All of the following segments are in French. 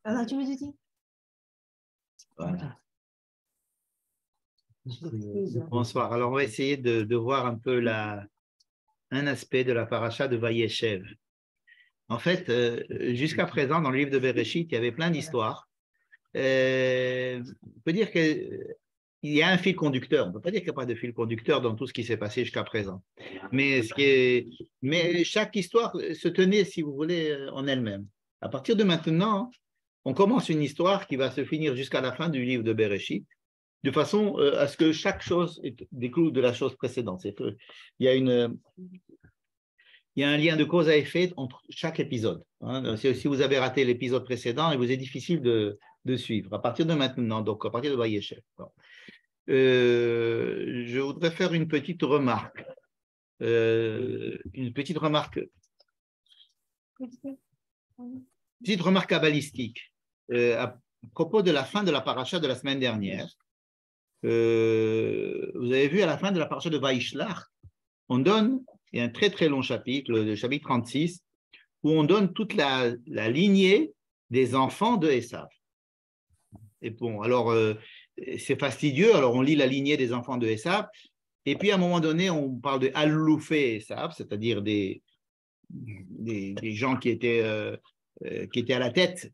Alors, tu veux dire? Voilà. Bonsoir. Alors, on va essayer de voir un peu un aspect de la paracha de Vayeshev. En fait, jusqu'à présent, dans le livre de Bereshit, il y avait plein d'histoires. On peut dire qu'il y a un fil conducteur. On ne peut pas dire qu'il n'y a pas de fil conducteur dans tout ce qui s'est passé jusqu'à présent. Mais chaque histoire se tenait, si vous voulez, en elle-même. À partir de maintenant, on commence une histoire qui va se finir jusqu'à la fin du livre de Bereshit, de façon à ce que chaque chose découle de la chose précédente. Il y a un lien de cause à effet entre chaque épisode. Si vous avez raté l'épisode précédent, il vous est difficile de suivre. À partir de maintenant, donc à partir de Vayeshev. Je voudrais faire une petite remarque. Petite remarque kabbalistique à propos de la fin de la paracha de la semaine dernière. Vous avez vu à la fin de la paracha de Vaishlach, on donne, il y a un très très long chapitre, le chapitre 36, où on donne toute la lignée des enfants de Esav. Et bon, alors c'est fastidieux, alors on lit la lignée des enfants de Esav, et puis à un moment donné, on parle de Alloufé Esav, c'est-à-dire des gens qui étaient à la tête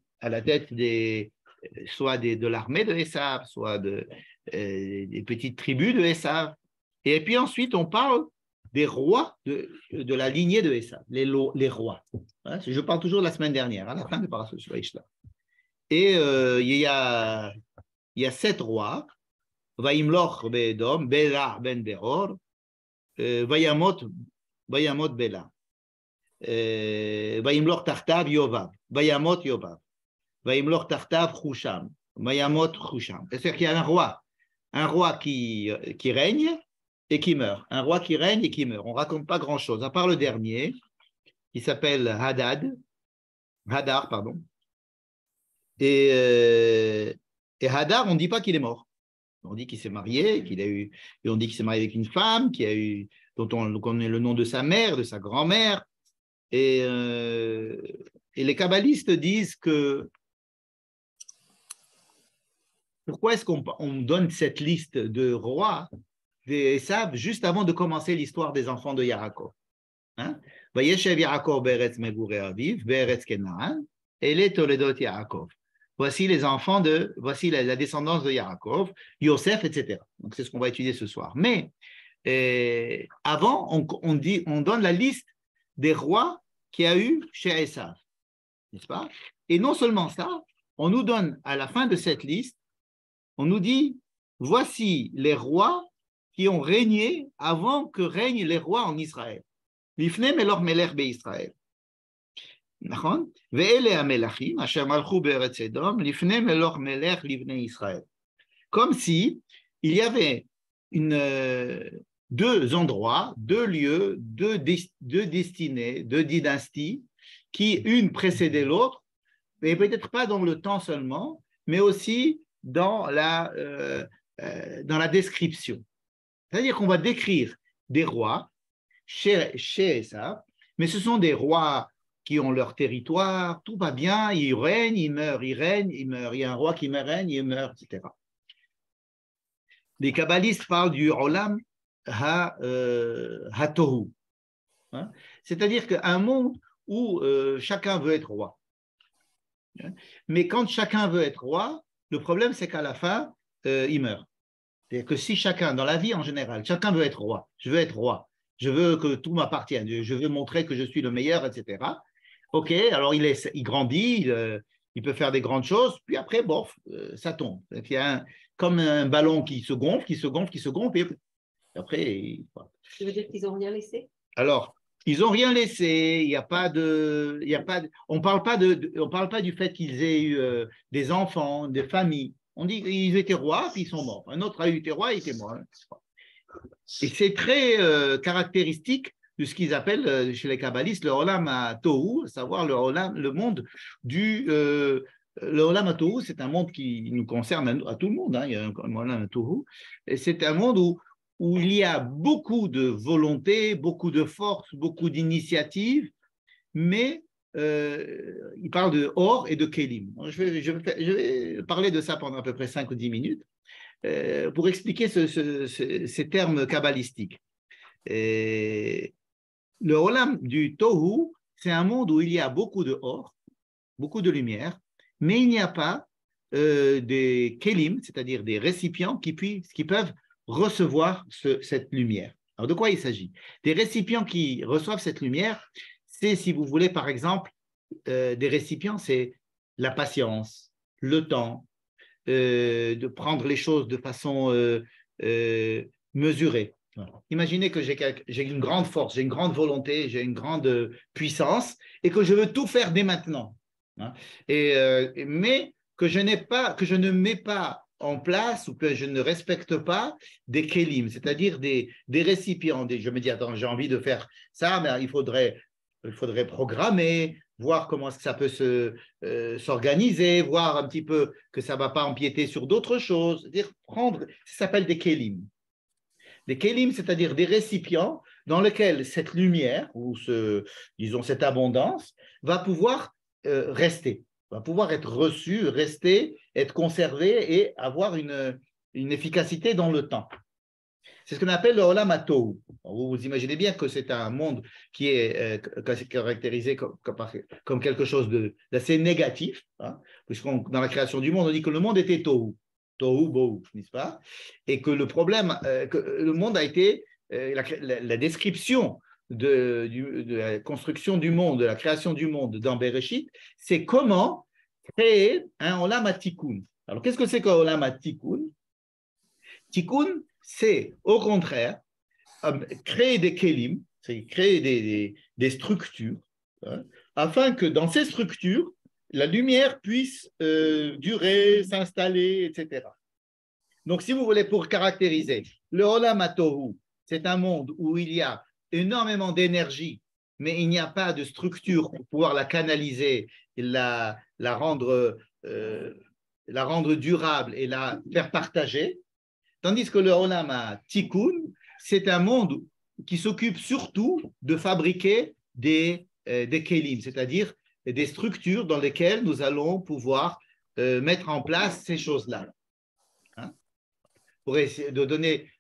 soit de l'armée de Esav, soit des petites tribus de Esav. Et puis ensuite, on parle des rois de la lignée de Esav, les rois. Je parle toujours de la semaine dernière, à la fin de Parashat Vaishlach. Et il y a 7 rois, Vaimloch be'edom, Bela ben Beror, Vayamot Bela, Vaimloch tartav Yovav, Vayamot Yovav, Vaimloch tartav Chusham, Vayamot Chusham. C'est-à-dire qu'il y a un roi qui règne et qui meurt. Un roi qui règne et qui meurt. On ne raconte pas grand-chose, à part le dernier, qui s'appelle Hadar, pardon. Et Hadar, on ne dit pas qu'il est mort. On dit qu'il s'est marié, et on dit qu'il s'est marié avec une femme, dont on connaît le nom de sa mère, de sa grand-mère. Et les kabbalistes disent que pourquoi est-ce qu'on donne cette liste de rois d'Esav juste avant de commencer l'histoire des enfants de Yaakov. Vayeshev Yaakov be'eretz megurei aviv, be'eretz Kenaan, ele toledot Yaakov. Voici la descendance de Yaakov, Yosef, etc. Donc c'est ce qu'on va étudier ce soir. Mais avant, on donne la liste des rois qu'il y a eu chez Esav, n'est-ce pas? Et non seulement ça, on nous donne à la fin de cette liste, on nous dit, voici les rois qui ont régné avant que règnent les rois en Israël. Lifnei melech melech be'Israël. נכון? ואלה המלכים אשר מלכו בארץ אדום לפני מלוך מלך לבני ישראל. Comme si il y avait deux endroits, deux lieux, deux destinées, deux dynasties qui une précédait l'autre, mais peut-être pas dans le temps seulement, mais aussi dans la description. C'est-à-dire qu'on va décrire des rois chez Esav, mais ce sont des rois qui ont leur territoire, tout va bien, ils règnent, ils meurent, ils règnent, ils meurent. Il y a un roi qui règne, il meurt, etc. Les kabbalistes parlent du Olam HaTohu. C'est-à-dire qu'un monde où chacun veut être roi. Mais quand chacun veut être roi, le problème c'est qu'à la fin, il meurt. C'est-à-dire que si chacun, dans la vie en général, chacun veut être roi, je veux être roi, je veux que tout m'appartienne, je veux montrer que je suis le meilleur, etc. Ok, alors il grandit, il peut faire des grandes choses, puis après, ça tombe. Il y a comme un ballon qui se gonfle, et après… Tu veux dire qu'ils n'ont rien laissé? Alors, ils n'ont rien laissé, on ne parle pas du fait qu'ils aient eu des enfants, des familles. On dit qu'ils étaient rois, puis ils sont morts. Un autre a été roi, il était mort. Et c'est très caractéristique de ce qu'ils appellent chez les kabbalistes le Olam HaTohu, à savoir le monde du… le Olam HaTohu, c'est un monde qui nous concerne à tout le monde. Il y a un Olam HaTohu. Et c'est un monde où il y a beaucoup de volonté, beaucoup de force, beaucoup d'initiatives, mais il parle de or et de kelim. Je vais parler de ça pendant à peu près 5 ou 10 minutes pour expliquer ces termes kabbalistiques. Et le olam du tohu, c'est un monde où il y a beaucoup de or, beaucoup de lumière, mais il n'y a pas des kelim, c'est-à-dire des récipients qui peuvent recevoir cette lumière. Alors, de quoi il s'agit? Des récipients qui reçoivent cette lumière, c'est, si vous voulez, par exemple, des récipients, c'est la patience, le temps, de prendre les choses de façon mesurée. Voilà. Imaginez que j'ai une grande force, j'ai une grande volonté, j'ai une grande puissance et que je veux tout faire dès maintenant. Hein, mais que je ne mets pas en place ou que je ne respecte pas des kelim, c'est-à-dire des récipients. Je me dis, attends, j'ai envie de faire ça, mais il faudrait programmer, voir comment ça peut s'organiser, voir un petit peu que ça ne va pas empiéter sur d'autres choses. C'est-à-dire ça s'appelle des kelim. Des kelim, c'est-à-dire des récipients dans lesquels cette lumière, ou disons cette abondance, va pouvoir rester, va pouvoir être reçue, rester, être conservée et avoir une efficacité dans le temps. C'est ce qu'on appelle le Olam HaTohu. Vous imaginez bien que c'est un monde qui est caractérisé comme quelque chose d'assez négatif, hein, puisque dans la création du monde, on dit que le monde était Tohu, Tohu Bohu, n'est-ce pas? Et que le problème, que le monde a été, la description de la construction du monde, de la création du monde dans Bereshit, c'est comment créer un Olam HaTikun. Alors, qu'est-ce que c'est qu'un Olam HaTikun? Tikkun, c'est au contraire créer des kelim, c'est créer des structures, hein, afin que dans ces structures, la lumière puisse durer, s'installer, etc. Donc, si vous voulez, pour caractériser, le Olam HaTohu, c'est un monde où il y a énormément d'énergie, mais il n'y a pas de structure pour pouvoir la canaliser, la rendre durable et la faire partager. Tandis que le Olam HaTikun, c'est un monde qui s'occupe surtout de fabriquer des kelim, c'est-à-dire des structures dans lesquelles nous allons pouvoir mettre en place ces choses-là. Hein? Pour essayer de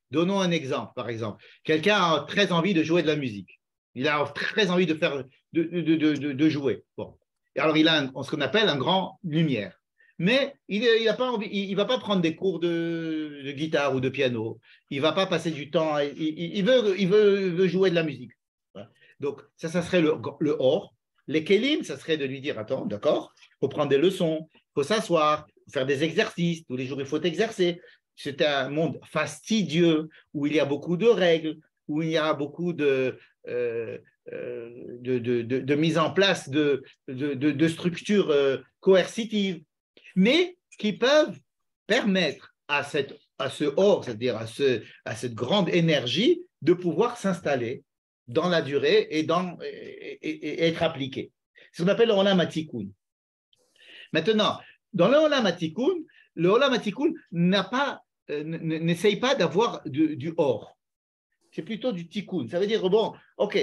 donnons un exemple, par exemple. Quelqu'un a très envie de jouer de la musique. Il a très envie de jouer. Bon. Et alors, il a ce qu'on appelle un grand lumière. Mais il ne va pas prendre des cours de guitare ou de piano. Il ne va pas passer du temps. Il veut jouer de la musique. Voilà. Donc, ça serait le or. Les kelim, ça serait de lui dire, attends, d'accord, il faut prendre des leçons, il faut s'asseoir, faire des exercices. Tous les jours, il faut exercer. C'est un monde fastidieux où il y a beaucoup de règles, où il y a beaucoup de mise en place de structures coercitives, mais qui peuvent permettre à ce or, c'est-à-dire à cette grande énergie, de pouvoir s'installer dans la durée et être appliquée. C'est ce qu'on appelle le Olam HaTikun. Maintenant, dans le Olam HaTikun n'essaye pas d'avoir du or. C'est plutôt du tikkun. Ça veut dire, bon, ok,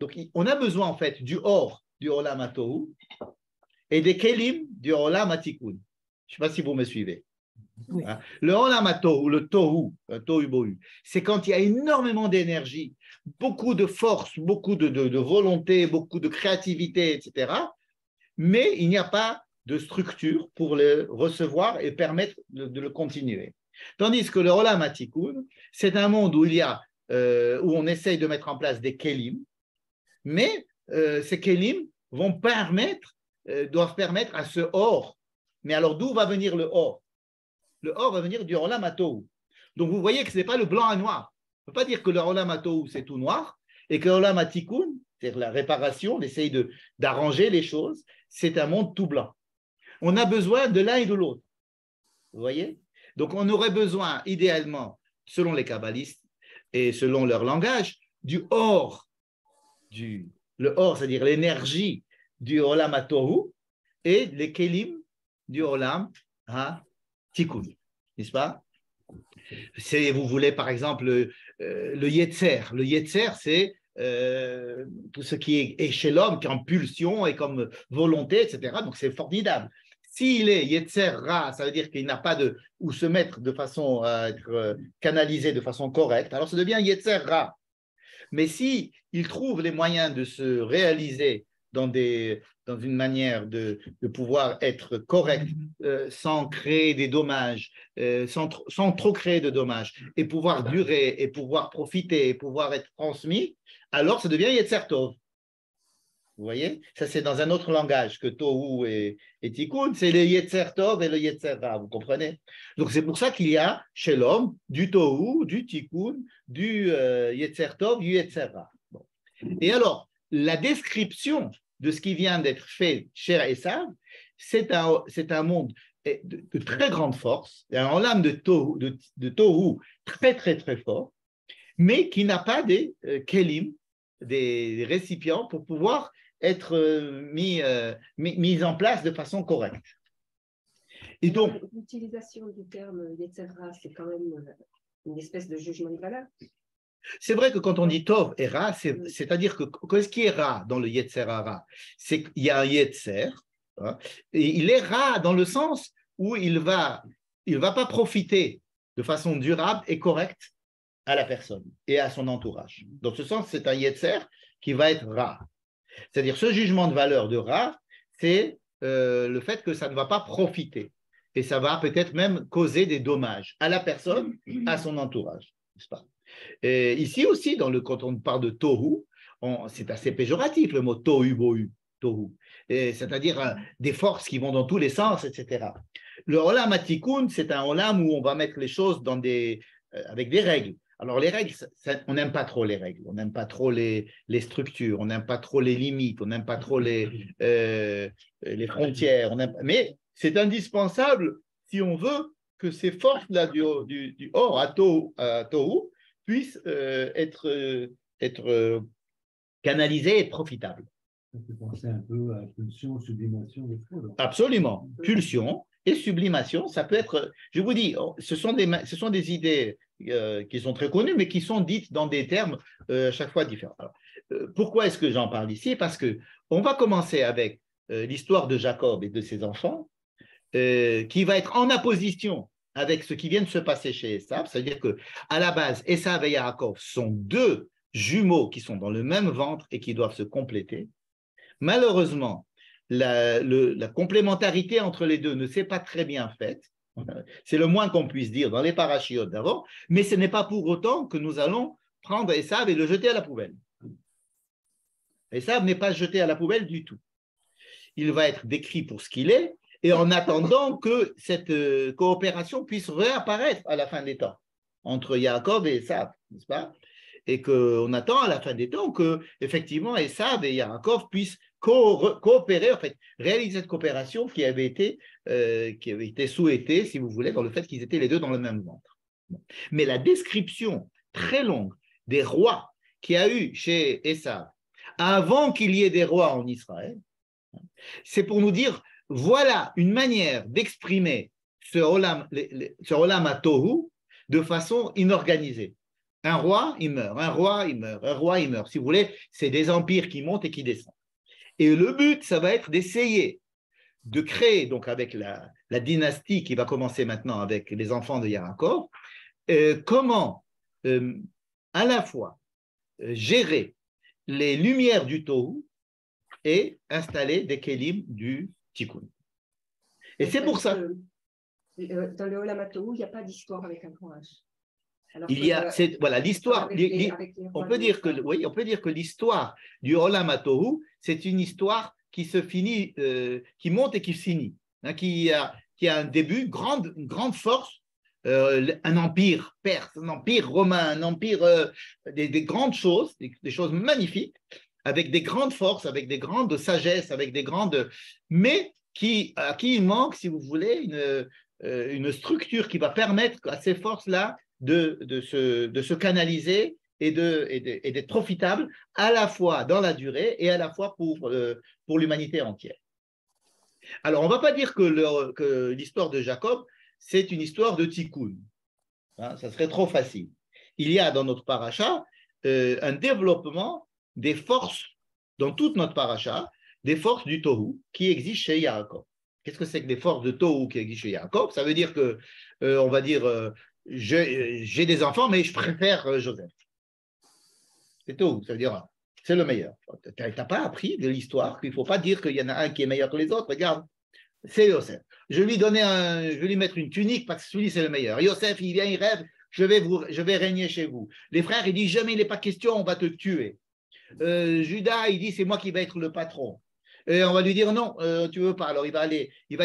donc on a besoin en fait du or du Olam HaTohu et des kelim du Olam HaTikun. Je ne sais pas si vous me suivez. Oui. Le Olam HaTohu, le Tohu, Tohu Bohu, c'est quand il y a énormément d'énergie, beaucoup de force, beaucoup de volonté, beaucoup de créativité, etc. Mais il n'y a pas de structure pour le recevoir et permettre de le continuer. Tandis que le Olam HaTikun, c'est un monde où où on essaye de mettre en place des kelim, mais ces kelim doivent permettre à ce or. Mais alors d'où va venir le or? Le or va venir du Olam HaTohu. Donc vous voyez que ce n'est pas le blanc à noir. On ne peut pas dire que le Olam HaTohu c'est tout noir et que le Olam HaTikun, c'est-à-dire la réparation, l'essaye d'arranger les choses, c'est un monde tout blanc. On a besoin de l'un et de l'autre. Vous voyez? Donc on aurait besoin idéalement, selon les kabbalistes et selon leur langage, du or, le or, c'est-à-dire l'énergie du Olam HaTohu et les kelim du Olam HaTikun, n'est-ce pas? Vous voulez par exemple le Yetzer. Le Yetzer, c'est tout ce qui est chez l'homme, qui est en pulsion et comme volonté, etc. Donc c'est formidable. S'il est Yetzer Ra, ça veut dire qu'il n'a pas de où se mettre de façon à être canalisé de façon correcte, alors ça devient Yetzer Ra. Mais si il trouve les moyens de se réaliser dans une manière de pouvoir être correct, sans créer des dommages, sans trop créer de dommages, et pouvoir durer, et pouvoir profiter, et pouvoir être transmis, alors ça devient Yetzer Tov. Vous voyez? Ça, c'est dans un autre langage que Tohu et Tikkun, c'est le Yetzer Tov et le Yetzer Ra, vous comprenez? Donc, c'est pour ça qu'il y a chez l'homme du Tohu, du Tikkun, du Yetzer Tov, du Yetzer Ra. Bon. Et alors, la description de ce qui vient d'être fait chez Esav, c'est un monde de très grande force, un olam de Tohu très, très, très fort, mais qui n'a pas des kelim, des récipients pour pouvoir être mis en place de façon correcte. Et donc, l'utilisation du terme Yetzer Ra, c'est quand même une espèce de jugement de valeur. C'est vrai que quand on dit Tov et Ra, c'est-à-dire que qu'est-ce qui est Ra dans le Yetzer Ra? C'est qu'il y a un Yetzer, hein, et il est Ra dans le sens où il va pas profiter de façon durable et correcte à la personne et à son entourage. Dans ce sens, c'est un Yetzer qui va être Ra. C'est-à-dire, ce jugement de valeur de Ra, c'est le fait que ça ne va pas profiter. Et ça va peut-être même causer des dommages à la personne, à son entourage. N'est-ce pas? Et ici aussi, quand on parle de Tohu, c'est assez péjoratif le mot Tohu Bohu, Tohu. C'est-à-dire des forces qui vont dans tous les sens, etc. Le Olam HaTikkun, c'est un Olam où on va mettre les choses avec des règles. Alors, les règles, on n'aime pas trop les règles, on n'aime pas trop les structures, on n'aime pas trop les limites, on n'aime pas trop les frontières, mais c'est indispensable si on veut que ces forces-là du Or à Tohu puissent être canalisées et profitables. Ça fait penser un peu à pulsion, sublimation des flots. Absolument. Pulsion et sublimation, ça peut être, je vous dis, ce sont des idées qui sont très connues, mais qui sont dites dans des termes à chaque fois différents. Alors, pourquoi est-ce que j'en parle ici? Parce qu'on va commencer avec l'histoire de Jacob et de ses enfants, qui va être en opposition avec ce qui vient de se passer chez Esav, c'est-à-dire qu'à la base, Esav et Yaakov sont deux jumeaux qui sont dans le même ventre et qui doivent se compléter. Malheureusement, la complémentarité entre les deux ne s'est pas très bien faite. C'est le moins qu'on puisse dire dans les parachiotes d'avant, mais ce n'est pas pour autant que nous allons prendre Esav et le jeter à la poubelle. Esav n'est pas jeté à la poubelle du tout. Il va être décrit pour ce qu'il est, et en attendant que cette coopération puisse réapparaître à la fin des temps entre Yaakov et Esav, n'est-ce pas? Et qu'on attend à la fin des temps que, effectivement, Esav et Yaakov puissent coopérer, en fait, réaliser cette coopération qui avait été souhaitée, si vous voulez, dans le fait qu'ils étaient les deux dans le même ventre. Mais la description très longue des rois qu'il y a eu chez Esav, avant qu'il y ait des rois en Israël, c'est pour nous dire, voilà une manière d'exprimer ce olam HaTohu de façon inorganisée. Un roi, il meurt, un roi, il meurt, un roi, il meurt. Si vous voulez, c'est des empires qui montent et qui descendent. Et le but, ça va être d'essayer de créer, donc avec la dynastie qui va commencer maintenant avec les enfants de Yaakov, comment à la fois gérer les lumières du Tohu et installer des kelim du Tikkun. Et c'est pour ça. Dans le Olam HaTohu, il n'y a pas d'histoire avec un grand H. Il y a, voilà, l'histoire. On peut dire que l'histoire du Olam HaTohu, c'est une histoire qui se finit, qui monte et qui se finit, hein, qui a un début, une grande force, un empire perse, un empire romain, un empire, des grandes choses, des choses magnifiques, avec des grandes forces, avec des grandes sagesses, avec des grandes, mais à qui il manque, si vous voulez, une structure qui va permettre à ces forces-là de se canaliser et d'être profitable à la fois dans la durée et à la fois pour l'humanité entière. Alors, on ne va pas dire que l'histoire de Jacob, c'est une histoire de tikkun. Hein, ça serait trop facile. Il y a dans notre paracha un développement des forces, dans toute notre paracha, des forces du Tohu qui existent chez Yaakov. Qu'est-ce que c'est que des forces de Tohu qui existent chez Yaakov? Ça veut dire que, on va dire, j'ai des enfants, mais je préfère Joseph. C'est Tohu, ça veut dire, c'est le meilleur. Tu n'as pas appris de l'histoire qu'il ne faut pas dire qu'il y en a un qui est meilleur que les autres. Regarde, c'est Yosef. Je vais lui mettre une tunique parce que celui c'est le meilleur. Yosef, il vient, il rêve, je vais régner chez vous. Les frères, ils disent jamais il n'est pas question, on va te tuer. Judas, il dit c'est moi qui vais être le patron. Et on va lui dire non, tu veux pas. Alors il va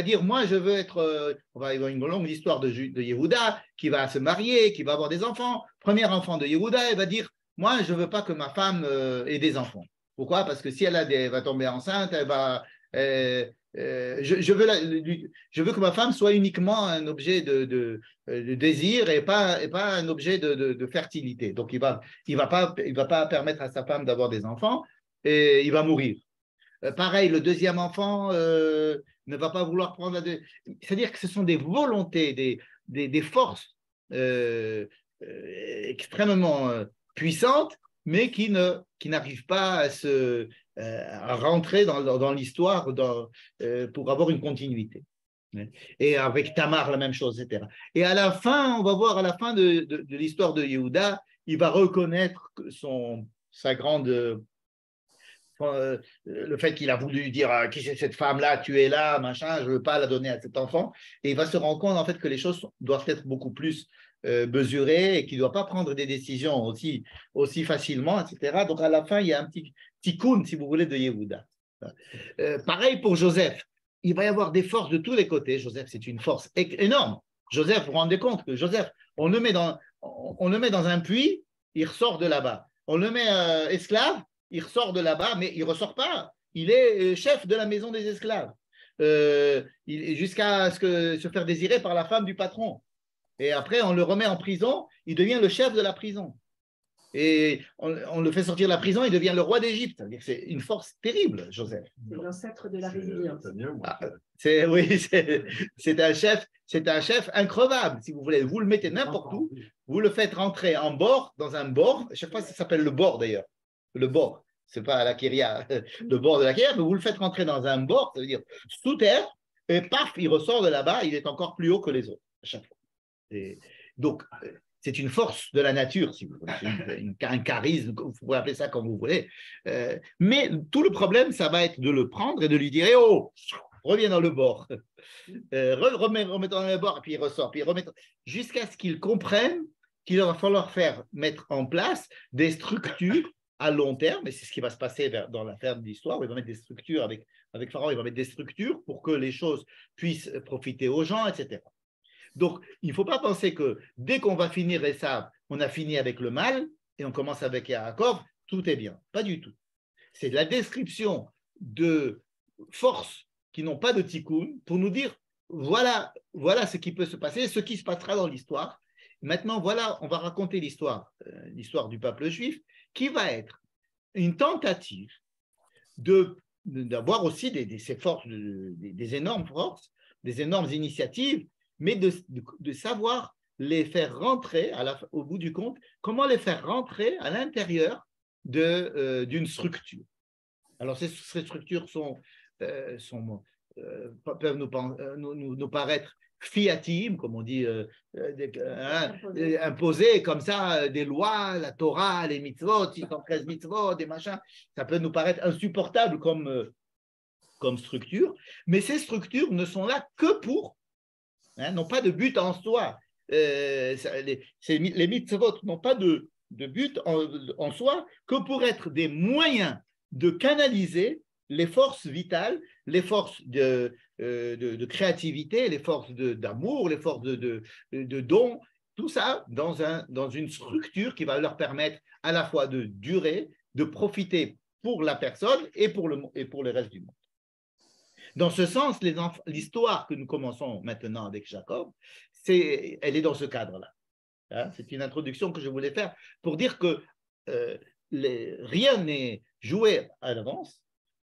dire moi je veux être. On va avoir une longue histoire de Yehuda qui va se marier, qui va avoir des enfants. Premier enfant de Yehuda, il va dire moi je veux pas que ma femme ait des enfants. Pourquoi? Parce que si elle va tomber enceinte, elle va. Je veux que ma femme soit uniquement un objet de désir et pas un objet de fertilité. Donc, il va pas permettre à sa femme d'avoir des enfants et il va mourir. Pareil, le deuxième enfant ne va pas vouloir prendre la deuxième. C'est-à-dire que ce sont des volontés, des forces extrêmement puissantes, mais qui n'arrivent pas à rentrer dans l'histoire pour avoir une continuité. Et avec Tamar, la même chose, etc. Et à la fin, on va voir à la fin de l'histoire de Yehuda, il va reconnaître sa grande... le fait qu'il a voulu dire qui c'est cette femme-là, tu es là, machin, je ne veux pas la donner à cet enfant. Et il va se rendre compte en fait que les choses doivent être beaucoup plus mesurées et qu'il ne doit pas prendre des décisions aussi facilement, etc. Donc à la fin, il y a un petit tikkun, si vous voulez, de Yehuda. Pareil pour Joseph. Il va y avoir des forces de tous les côtés. Joseph, c'est une force énorme. Joseph, vous vous rendez compte que Joseph, on le met dans un puits, il ressort de là-bas. On le met esclave, il ressort de là-bas, mais il ne ressort pas. Il est chef de la maison des esclaves, jusqu'à se faire désirer par la femme du patron. Et après, on le remet en prison, il devient le chef de la prison. Et on le fait sortir de la prison, il devient le roi d'Égypte. C'est une force terrible, Joseph. C'est l'ancêtre de la résilience. Oui, c'est un chef increvable, si vous voulez. Vous le mettez n'importe où, vous le faites rentrer en bord, dans un bord. Je ne sais pas si ça s'appelle le bord d'ailleurs. Le bord, ce n'est pas la Kéria, le bord de la Kéria, mais vous le faites rentrer dans un bord, ça veut dire sous terre, et paf, il ressort de là-bas, il est encore plus haut que les autres, à chaque fois. Et donc, c'est une force de la nature, si vous voulez, un charisme, vous pouvez appeler ça comme vous voulez. Mais tout le problème, ça va être de le prendre et de lui dire « Oh, reviens dans le bord. Remets dans le bord, et puis il ressort. Puis jusqu'à ce qu'il comprenne qu'il va falloir mettre en place des structures à long terme, et c'est ce qui va se passer dans la ferme d'histoire, où il va mettre des structures avec Pharaon, il va mettre des structures pour que les choses puissent profiter aux gens, etc. Donc, il ne faut pas penser que dès qu'on va finir Esav, on a fini avec le mal et on commence avec Yaakov, tout est bien. Pas du tout. C'est la description de forces qui n'ont pas de tikkun pour nous dire voilà ce qui peut se passer, ce qui se passera dans l'histoire. Maintenant, voilà, on va raconter l'histoire du peuple juif, qui va être une tentative d'avoir aussi ces forces, des énormes forces, des énormes initiatives, mais de savoir les faire rentrer, au bout du compte, comment les faire rentrer à l'intérieur d'une structure. Alors, ces structures peuvent nous paraître fiatim, comme on dit, imposées comme ça, des lois, la Torah, les mitzvot, 613 mitzvot, des machins, ça peut nous paraître insupportable comme structure, mais ces structures ne sont là que pour, n'ont pas de but en soi. Les mitzvot n'ont pas de but en soi que pour être des moyens de canaliser les forces vitales, les forces de créativité, les forces d'amour, les forces de don, tout ça dans une structure qui va leur permettre à la fois de durer, de profiter pour la personne et pour le reste du monde. Dans ce sens, l'histoire que nous commençons maintenant avec Jacob, elle est dans ce cadre-là. C'est une introduction que je voulais faire pour dire que rien n'est joué à l'avance.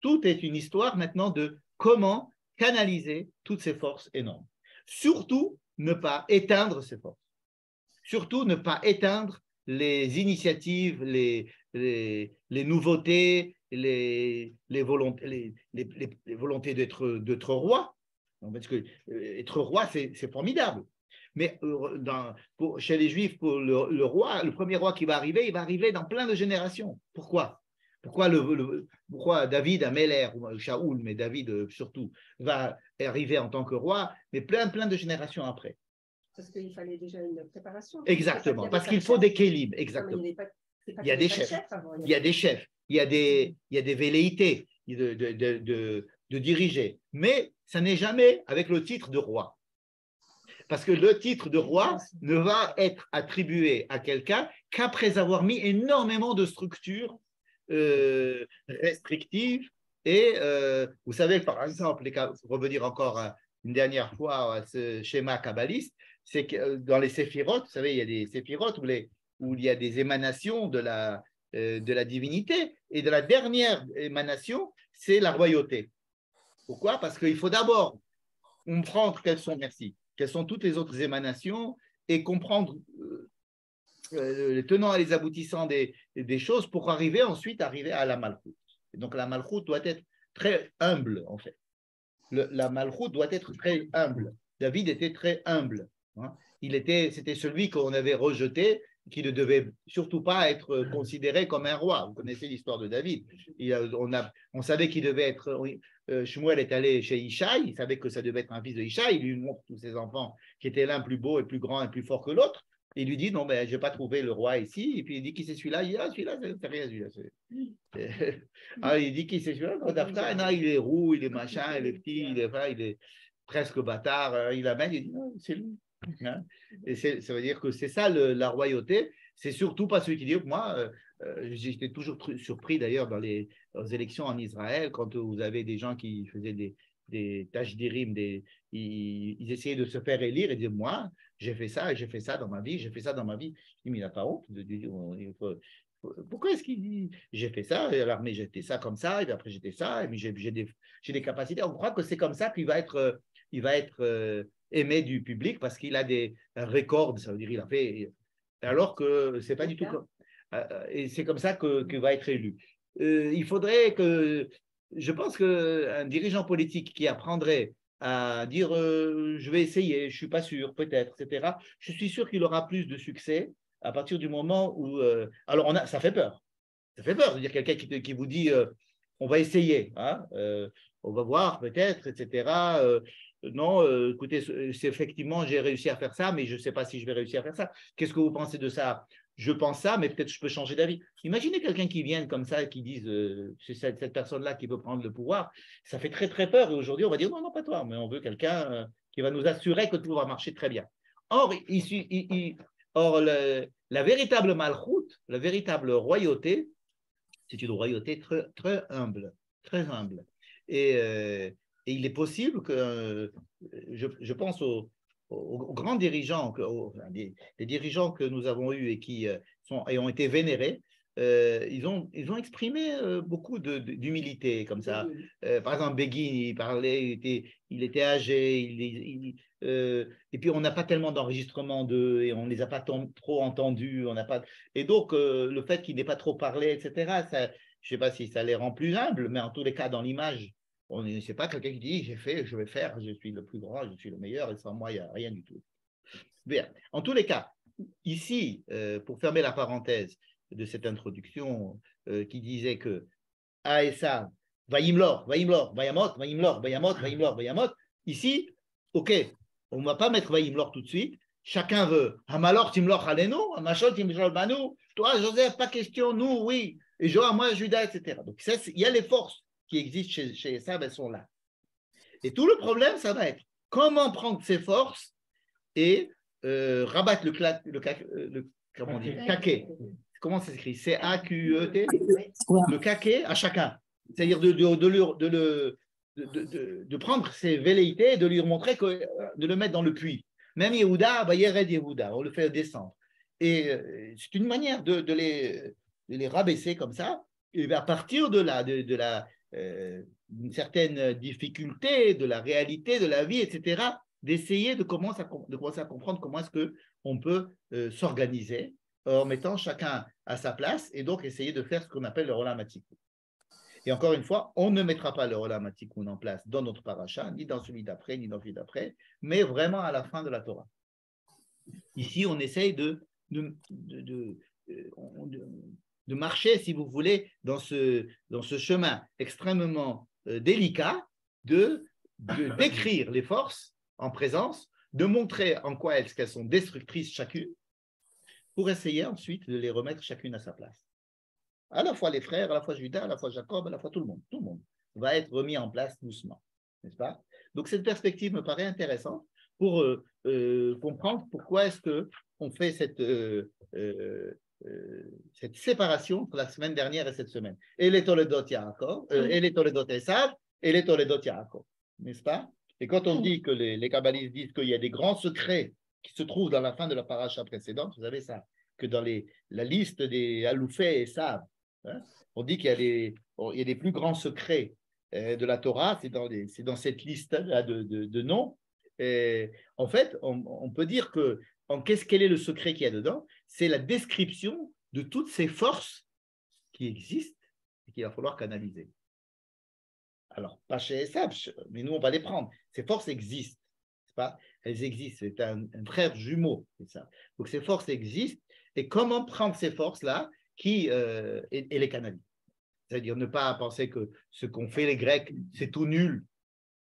Tout est une histoire maintenant de comment canaliser toutes ces forces énormes. Surtout, ne pas éteindre ces forces. Surtout, ne pas éteindre les initiatives, les les nouveautés, les volontés d'être roi. Parce que être roi, c'est formidable. Mais chez les Juifs, pour le roi, le premier roi qui va arriver, il va arriver dans plein de générations. Pourquoi pourquoi David, Améler, ou Shaoul, mais David surtout, va arriver en tant que roi, mais plein de générations après. Parce qu'il fallait déjà une préparation. Exactement, parce qu'il faut des kélim, exactement. Il y a des chefs, il y a des chefs, il y a des velléités de diriger, mais ça n'est jamais avec le titre de roi. Parce que le titre de roi ne va être attribué à quelqu'un qu'après avoir mis énormément de structures restrictives. Et vous savez, par exemple, pour revenir encore une dernière fois à ce schéma kabbaliste, c'est que dans les séphirotes, vous savez, il y a des séphirotes où il y a des émanations de la divinité, et de la dernière émanation, c'est la royauté. Pourquoi? Parce qu'il faut d'abord comprendre quelles sont toutes les autres émanations et comprendre les tenants et les aboutissants des choses pour ensuite arriver à la Malchout. Et donc la Malchout doit être très humble, en fait. La Malchout doit être très humble. David était très humble. Hein. C'était celui qu'on avait rejeté, qui ne devait surtout pas être considéré comme un roi. Vous connaissez l'histoire de David. On savait qu'il devait être... Shmuel est allé chez Ishaï, il savait que ça devait être un fils de Ishaï, il lui montre tous ses enfants qui étaient l'un plus beau et plus grand et plus fort que l'autre. Il lui dit, non, ben, je n'ai pas trouvé le roi ici. Et puis il dit, qui c'est celui-là? Il dit, ah, celui-là, c'est rien, celui-là. Alors il dit, qui c'est celui-là? Non, il est roux, il est machin, il est petit, il est presque bâtard. Il amène, il dit, non, c'est lui. Hein? Et ça veut dire que c'est ça la royauté. C'est surtout pas celui qui dit, moi, j'étais toujours surpris d'ailleurs aux élections en Israël, quand vous avez des gens qui faisaient des tâches d'irim, ils essayaient de se faire élire et disaient, moi, j'ai fait ça et j'ai fait ça dans ma vie, j'ai fait ça dans ma vie. Je dis, mais il n'a pas honte de dire, pourquoi est-ce qu'il dit, j'ai fait ça, et à l'armée j'étais ça comme ça, et puis après j'étais ça, et puis j'ai des capacités. On croit que c'est comme ça qu'il va être, aimé du public parce qu'il a un record, ça veut dire il a fait, alors que c'est pas du tout comme, et c'est comme ça que va être élu. Il faudrait je pense qu'un dirigeant politique qui apprendrait à dire je vais essayer, je suis pas sûr, peut-être, etc., je suis sûr qu'il aura plus de succès à partir du moment où, alors ça fait peur de dire quelqu'un qui vous dit on va essayer, hein, on va voir peut-être, etc. Non, écoutez, c'est effectivement, j'ai réussi à faire ça, mais je ne sais pas si je vais réussir à faire ça. Qu'est-ce que vous pensez de ça? Je pense ça, mais peut-être je peux changer d'avis. Imaginez quelqu'un qui vient comme ça et qui dise c'est cette personne-là qui veut prendre le pouvoir. Ça fait très, très peur. Et aujourd'hui, on va dire non, pas toi, mais on veut quelqu'un qui va nous assurer que tout va marcher très bien. Or, la véritable malchoute, la véritable royauté, c'est une royauté très, très humble, très humble. Et il est possible que, je pense aux grands dirigeants, des dirigeants que nous avons eus et qui ont été vénérés, ils ont exprimé beaucoup d'humilité comme ça. Par exemple, Begin, il parlait, il était âgé, et puis on n'a pas tellement d'enregistrements d'eux et on ne les a pas trop entendus. Et donc, le fait qu'il n'ait pas trop parlé, etc., ça, je ne sais pas si ça les rend plus humbles, mais en tous les cas, dans l'image, ce n'est pas quelqu'un qui dit j'ai fait, je vais faire, je suis le plus grand, je suis le meilleur, et sans moi, il n'y a rien du tout. Bien. En tous les cas, ici, pour fermer la parenthèse de cette introduction qui disait que Aesa, Vayimlor, Vayamot, ici, ok, on ne va pas mettre Vayimlor tout de suite. Chacun veut Hamalor Timlor Haleno, Hamashol Timlor Banu, toi, Joseph, pas question, nous, oui, et Joa, moi, Judas, etc. Donc, il y a les forces qui existent chez Esav, elles sont là. Et tout le problème, ça va être comment prendre ces forces et rabattre comment on dit, caquet. Comment ça s'écrit? C-A-Q-E-T. Le caquet à chacun. C'est-à-dire de prendre ses velléités et de lui montrer de le mettre dans le puits. Même Yehuda, Yered Yehuda, on le fait descendre. Et c'est une manière de les rabaisser comme ça. Et à partir de là, d'une certaine difficulté, de la réalité, de la vie, etc., d'essayer de commencer à comprendre comment est-ce qu'on peut s'organiser en mettant chacun à sa place et donc essayer de faire ce qu'on appelle le Olam HaTikun. Et encore une fois, on ne mettra pas le Olam HaTikun en place dans notre paracha, ni dans celui d'après, ni dans celui d'après, mais vraiment à la fin de la Torah. Ici, on essaye de marcher, si vous voulez, dans ce chemin extrêmement délicat de décrire les forces en présence, de montrer en quoi qu'elles sont destructrices chacune, pour essayer ensuite de les remettre chacune à sa place. À la fois les frères, à la fois Judas, à la fois Jacob, à la fois tout le monde va être remis en place doucement, n'est-ce pas? Donc cette perspective me paraît intéressante pour comprendre pourquoi est-ce qu'on fait cette séparation entre la semaine dernière et cette semaine. Et les Toledot Yaakov, et les Toledot Esav, et les Toledot Yaakov, n'est-ce pas? Et quand on dit que les kabbalistes disent qu'il y a des grands secrets qui se trouvent dans la fin de la paracha précédente, vous savez ça, que dans la liste des Aloufais et Esav, hein, on dit qu'il y a des plus grands secrets de la Torah, c'est dans cette liste-là de noms. Et en fait, on peut dire que quel est le secret qu'il y a dedans? C'est la description de toutes ces forces qui existent et qu'il va falloir canaliser. Alors, pas chez Esav, mais nous, on va les prendre. Ces forces existent, c'est pas? Elles existent, c'est un frère jumeau, c'est ça. Donc, ces forces existent, et comment prendre ces forces-là et les canaliser? C'est-à-dire ne pas penser que ce qu'ont fait les Grecs, c'est tout nul.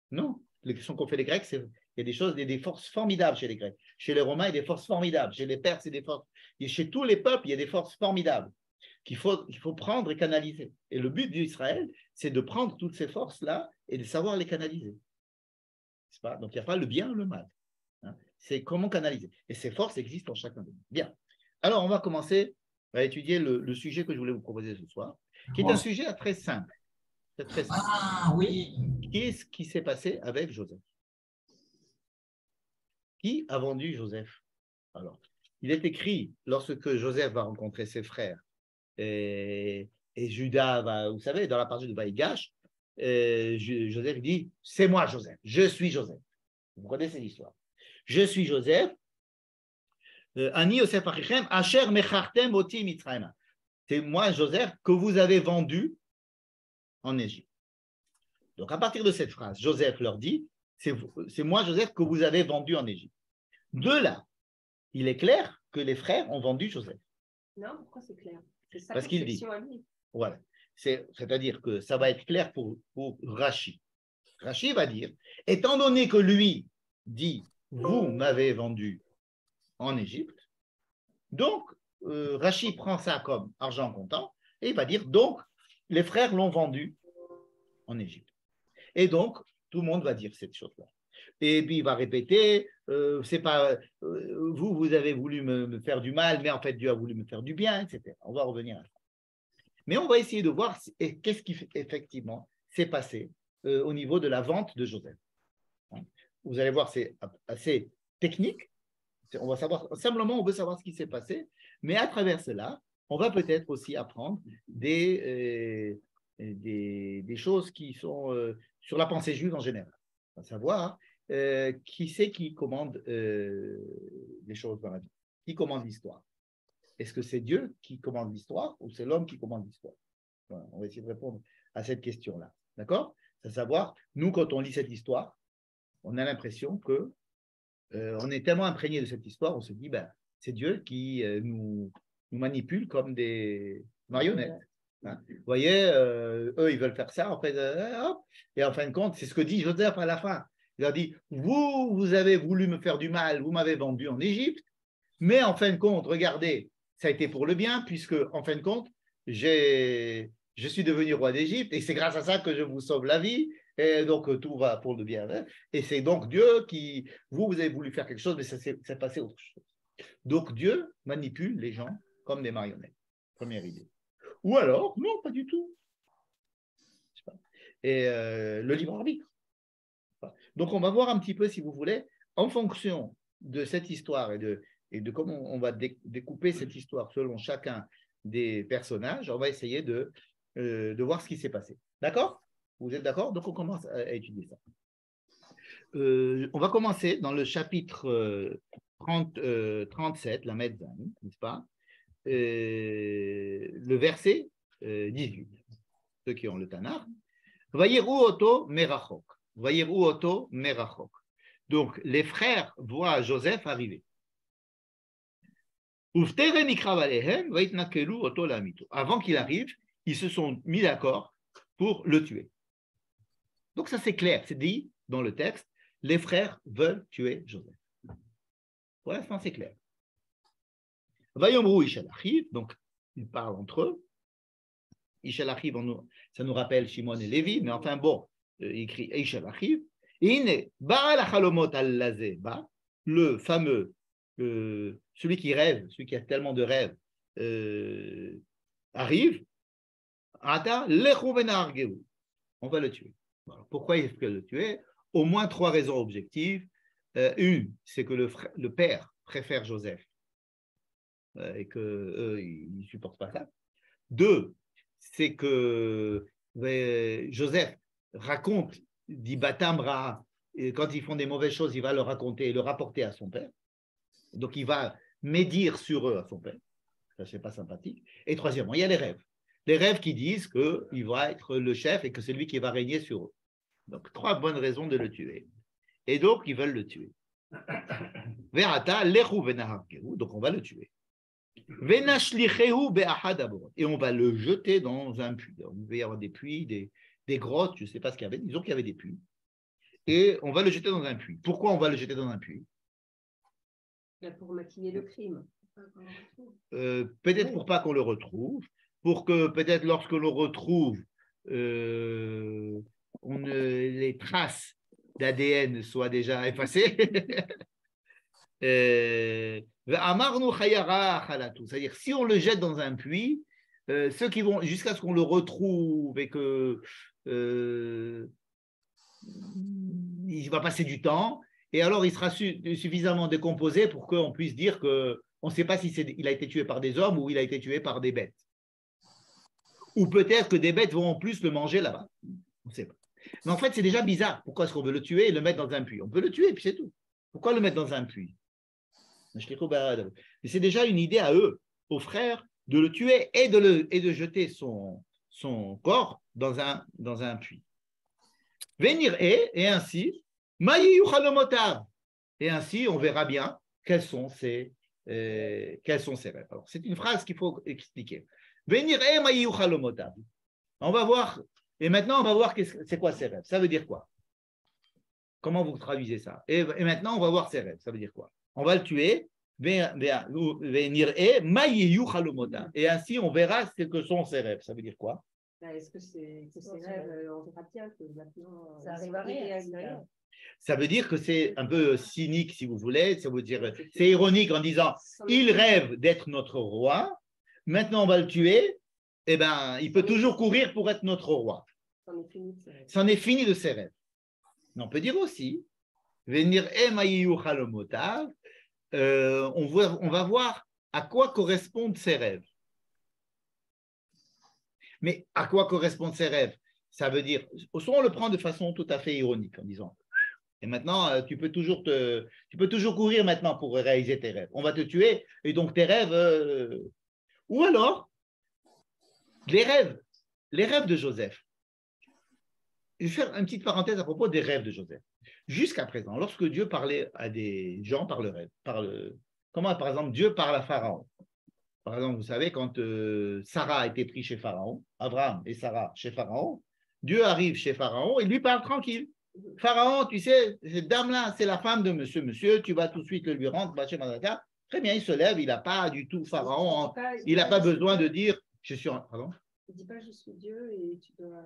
Non, ce qu'ont fait les Grecs, il y a des choses, des forces formidables chez les Grecs. Chez les Romains, il y a des forces formidables. Chez les Perses, il y a des forces. Et chez tous les peuples, il y a des forces formidables qu'il faut prendre et canaliser. Et le but d'Israël, c'est de prendre toutes ces forces-là et de savoir les canaliser. C'est pas? Donc, il n'y a pas le bien ou le mal. Hein? C'est comment canaliser. Et ces forces existent en chacun de nous. Bien. Alors, on va commencer à étudier le sujet que je voulais vous proposer ce soir, qui est un sujet très simple. C'est très simple. Ah oui. Qu'est-ce qui s'est passé avec Joseph? Qui a vendu Joseph? Alors, il est écrit, lorsque Joseph va rencontrer ses frères, et Judas va, vous savez, dans la partie de Vaïgash, Joseph dit, c'est moi Joseph, je suis Joseph. Vous connaissez l'histoire. Je suis Joseph, Ani Yosef Achichem, Asher Mechartem Oti Mitzrayim. C'est moi Joseph que vous avez vendu en Égypte. Donc à partir de cette phrase, Joseph leur dit, c'est moi Joseph que vous avez vendu en Égypte. De là, il est clair que les frères ont vendu Joseph. Non, pourquoi c'est clair? C'est sa Parce qu'il dit. conception à lui. Voilà. C'est-à-dire que ça va être clair pour Rachi. Rachi va dire, étant donné que lui dit, vous m'avez vendu en Égypte, donc Rachi prend ça comme argent comptant et il va dire, donc les frères l'ont vendu en Égypte. Et donc, tout le monde va dire cette chose-là. Et puis il va répéter, c'est pas vous avez voulu me faire du mal, mais en fait Dieu a voulu me faire du bien, etc. On va revenir à ça. Mais on va essayer de voir qu'est-ce qui effectivement s'est passé au niveau de la vente de Joseph. Vous allez voir, c'est assez technique. On va savoir, simplement, on veut savoir ce qui s'est passé, mais à travers cela, on va peut-être aussi apprendre des choses qui sont sur la pensée juive en général. On va savoir qui c'est qui commande les choses dans la vie, qui commande l'histoire. Est-ce que c'est Dieu qui commande l'histoire ou c'est l'homme qui commande l'histoire? Voilà, on va essayer de répondre à cette question-là. D'accord? C'est à savoir, nous, quand on lit cette histoire, on a l'impression que on est tellement imprégné de cette histoire, on se dit, ben, c'est Dieu qui nous manipule comme des marionnettes. Hein? Vous voyez, eux, ils veulent faire ça, en fait, hop, et en fin de compte, c'est ce que dit Joseph à la fin. Il a dit, vous avez voulu me faire du mal, vous m'avez vendu en Égypte, mais en fin de compte, regardez, ça a été pour le bien, puisque, en fin de compte, je suis devenu roi d'Égypte, et c'est grâce à ça que je vous sauve la vie, et donc tout va pour le bien. Hein? Et c'est donc Dieu qui, vous avez voulu faire quelque chose, mais ça s'est passé autre chose. Donc Dieu manipule les gens comme des marionnettes. Première idée. Ou alors, non, pas du tout. Et le libre arbitre. Donc on va voir un petit peu, si vous voulez, en fonction de cette histoire et de comment on va découper cette histoire selon chacun des personnages, on va essayer de voir ce qui s'est passé. D'accord? Vous êtes d'accord? Donc on commence à étudier ça. On va commencer dans le chapitre 37, la Metzan, n'est-ce pas? le verset 18. Ceux qui ont le Tanakh. Vayirou oto merachok. Vayirou oto merachok. Donc, les frères voient Joseph arriver. Avant qu'il arrive, ils se sont mis d'accord pour le tuer. Donc ça c'est clair, c'est dit dans le texte, les frères veulent tuer Joseph. Pour l'instant c'est clair. Donc ils parlent entre eux. Ishel Achiv, ça nous rappelle Shimon et Lévi, mais enfin bon, il écrit Ishel Achiv. Et le fameux, celui qui rêve, celui qui a tellement de rêves, arrive. On va le tuer. Alors, pourquoi il faut le tuer? Au moins 3 raisons objectives. Une, c'est que le père préfère Joseph et qu'ils ne supportent pas ça. 2, c'est que Joseph raconte, dit Batamra, et quand ils font des mauvaises choses, il va le raconter et le rapporter à son père. Donc il va médire sur eux à son père. Ça, c'est pas sympathique. Et troisièmement, il y a les rêves. Les rêves qui disent qu'il va être le chef et que c'est lui qui va régner sur eux. Donc 3 bonnes raisons de le tuer. Et donc ils veulent le tuer. Verata lechu venahargehu, donc on va le tuer. Et on va le jeter dans un puits. Il devait y avoir des puits, des grottes, je ne sais pas ce qu'il y avait. Disons qu'il y avait des puits. Et on va le jeter dans un puits. Pourquoi on va le jeter dans un puits? Pour maquiller le crime. Peut-être pour pas qu'on le retrouve, pour que peut-être lorsque l'on retrouve, les traces d'ADN soient déjà effacées. C'est-à-dire, si on le jette dans un puits, ceux qui vont jusqu'à ce qu'on le retrouve et que il va passer du temps, et alors il sera suffisamment décomposé pour qu'on puisse dire qu'on ne sait pas si il a été tué par des hommes ou il a été tué par des bêtes. Ou peut-être que des bêtes vont en plus le manger là-bas. On ne sait pas. Mais en fait, c'est déjà bizarre. Pourquoi est-ce qu'on veut le tuer et le mettre dans un puits? On peut le tuer et puis c'est tout. Pourquoi le mettre dans un puits? Mais c'est déjà une idée à eux, aux frères, de le tuer et de jeter son corps dans un puits. Venir et ainsi, et ainsi on verra bien quels sont ses rêves. Alors, c'est une phrase qu'il faut expliquer. Venir et on va voir, et maintenant on va voir c'est quoi ses rêves. Ça veut dire quoi? Comment vous traduisez ça? Et maintenant on va voir ses rêves. Ça veut dire quoi? On va le tuer. Et ainsi on verra ce que sont ses rêves. Ça veut dire quoi? Est-ce que ces rêves, on verra bien que maintenant ça arrive à rien. Ça veut dire que c'est un peu cynique, si vous voulez. Ça veut dire, c'est ironique en disant il rêve d'être notre roi. Maintenant on va le tuer. Eh ben, il peut toujours courir pour être notre roi. C'en est fini de ses rêves. Mais on peut dire aussi venir on va voir à quoi correspondent ces rêves. Mais à quoi correspondent ces rêves? Ça veut dire, soit on le prend de façon tout à fait ironique en disant, et maintenant tu peux toujours courir maintenant pour réaliser tes rêves. On va te tuer et donc tes rêves. Ou alors les rêves de Joseph. Je vais faire une petite parenthèse à propos des rêves de Joseph. Jusqu'à présent, lorsque Dieu parlait à des gens par le rêve, comment par exemple Dieu parle à Pharaon? Par exemple, vous savez, quand Sarah a été prise chez Pharaon, Abraham et Sarah chez Pharaon, Dieu arrive chez Pharaon et lui parle tranquille. Pharaon, tu sais, cette dame-là, c'est la femme de monsieur, tu vas tout de suite le lui rendre, très bien, il se lève, il n'a pas du tout, Pharaon, il n'a pas besoin de dire, je suis pardon? Il ne dit pas je suis Dieu et tu dois.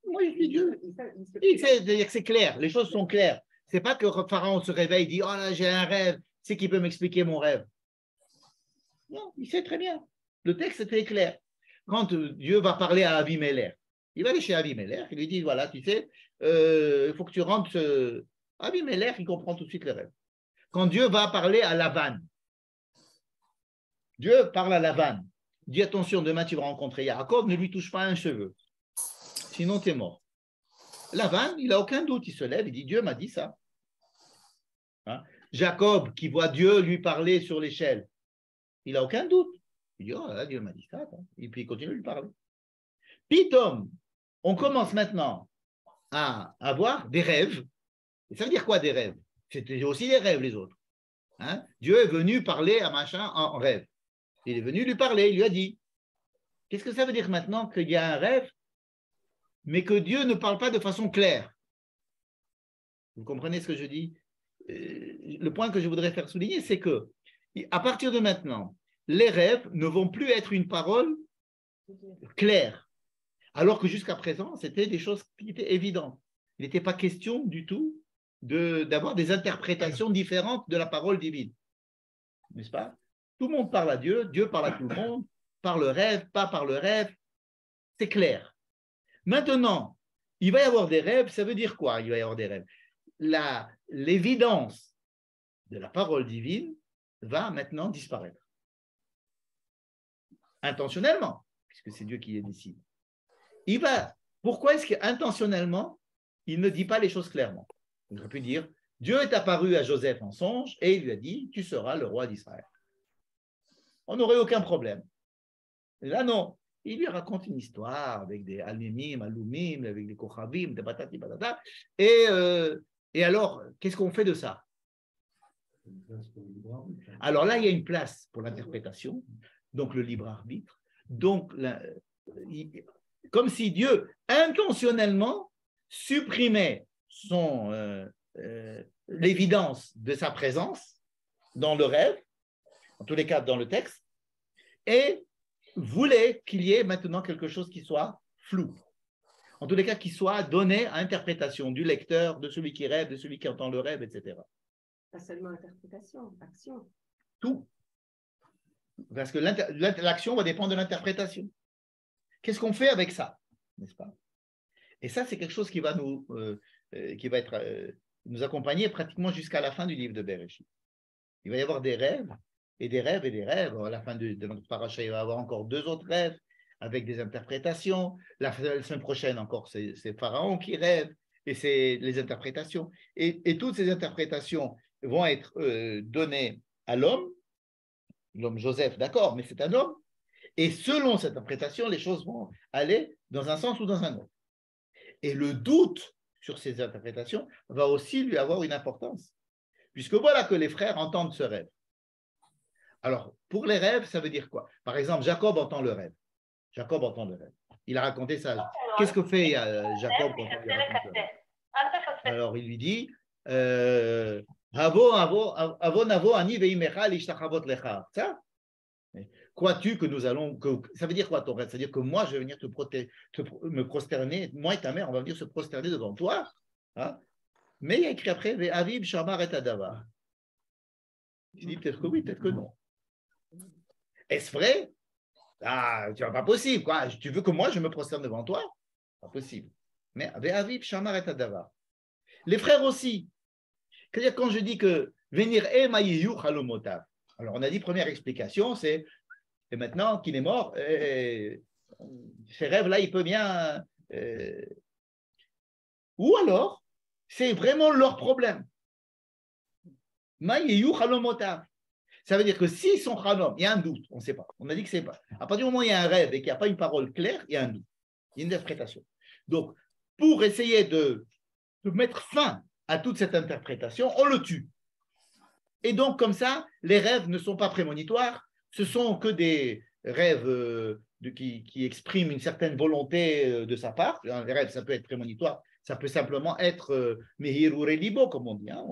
Moi, je suis Dieu. C'est-à-dire que c'est clair, les choses sont claires. Ce n'est pas que Pharaon se réveille et dit oh là, j'ai un rêve, c'est qui peut m'expliquer mon rêve? Non, il sait très bien. Le texte est très clair. Quand Dieu va parler à Abimelech, il va aller chez Abimelech, il lui dit voilà, tu sais, il faut que tu rentres. Abimelech, il comprend tout de suite les rêves. Quand Dieu va parler à Lavan, Dieu parle à Lavan. Dis attention, demain tu vas rencontrer Yaakov, ne lui touche pas un cheveu. Sinon tu es mort. Lavan, il n'a aucun doute, il se lève, il dit Dieu m'a dit ça. Hein? Jacob, qui voit Dieu lui parler sur l'échelle, il n'a aucun doute. Il dit, oh là, Dieu m'a dit ça. Et puis il continue de lui parler. Pitom, on commence maintenant à avoir des rêves. Et ça veut dire quoi des rêves? C'était aussi des rêves les autres. Hein? Dieu est venu parler à machin en rêve. Il est venu lui parler, il lui a dit. Qu'est-ce que ça veut dire maintenant qu'il y a un rêve, mais que Dieu ne parle pas de façon claire? Vous comprenez ce que je dis? Le point que je voudrais faire souligner, c'est que à partir de maintenant, les rêves ne vont plus être une parole claire, alors que jusqu'à présent, c'était des choses qui étaient évidentes. Il n'était pas question du tout d'avoir des interprétations différentes de la parole divine. N'est-ce pas? Tout le monde parle à Dieu, Dieu parle à tout le monde, par le rêve, pas par le rêve, c'est clair. Maintenant, il va y avoir des rêves, ça veut dire quoi? Il va y avoir des rêves. L'évidence de la parole divine va maintenant disparaître. Intentionnellement, puisque c'est Dieu qui les décide. Pourquoi est-ce qu'intentionnellement, il ne dit pas les choses clairement? On aurait pu dire, Dieu est apparu à Joseph en songe et il lui a dit, tu seras le roi d'Israël. On n'aurait aucun problème. Et là, non. Il lui raconte une histoire avec des alumim, avec des kochavim, des patati patata. Et alors, qu'est-ce qu'on fait de ça? Alors là, il y a une place pour l'interprétation, donc le libre arbitre. Donc, comme si Dieu intentionnellement supprimait l'évidence de sa présence dans le rêve, en tous les cas dans le texte, et voulait qu'il y ait maintenant quelque chose qui soit flou. En tous les cas, qui soit donné à interprétation du lecteur, de celui qui rêve, de celui qui entend le rêve, etc. Pas seulement interprétation, action. Tout. Parce que l'action va dépendre de l'interprétation. Qu'est-ce qu'on fait avec ça? N'est-ce pas? Et ça, c'est quelque chose qui va nous accompagner pratiquement jusqu'à la fin du livre de Bereshit. Il va y avoir des rêves, et des rêves, et des rêves. À la fin de notre paracha, il va y avoir encore 2 autres rêves avec des interprétations. La semaine prochaine, encore, c'est Pharaon qui rêve, et c'est les interprétations. Et toutes ces interprétations vont être données à l'homme Joseph, d'accord, mais c'est un homme. Et selon cette interprétation, les choses vont aller dans un sens ou dans un autre. Et le doute sur ces interprétations va aussi lui avoir une importance, puisque voilà que les frères entendent ce rêve. Alors, pour les rêves, ça veut dire quoi? Par exemple, Jacob entend le rêve. Jacob entend le rêve. Il a raconté ça. Qu'est-ce que fait Jacob quand on lui raconte le rêve? Alors, il lui dit ça? Crois-tu que nous allons. Ça veut dire quoi ton rêve? Ça veut dire que moi, je vais venir me prosterner, moi et ta mère, on va venir se prosterner devant toi. Hein? Mais il y a écrit après Aviv, Shamar et Adava. Il dit peut-être que oui, peut-être que non. Est-ce vrai? Ah, c'est pas possible, quoi. Tu veux que moi, je me prosterne devant toi? Pas possible. Mais Aviv, Shamar et Adava. Les frères aussi. C'est-à-dire, quand je dis que venir emayiyu chalomotav. Alors, on a dit, première explication, c'est et maintenant qu'il est mort, ces rêves-là, il peut bien. Ou alors, c'est vraiment leur problème. Mayiyu chalomotav. Ça veut dire que s'ils sont chalom, il y a un doute, on ne sait pas. On a dit que c'est pas. À partir du moment où il y a un rêve et qu'il n'y a pas une parole claire, il y a un doute. Il y a une interprétation. Donc, pour essayer de mettre fin à toute cette interprétation, on le tue. Et donc, comme ça, les rêves ne sont pas prémonitoires, ce sont que des rêves qui expriment une certaine volonté de sa part. Les rêves, ça peut être prémonitoire, ça peut simplement être mehir ou relibo, comme on dit. Hein.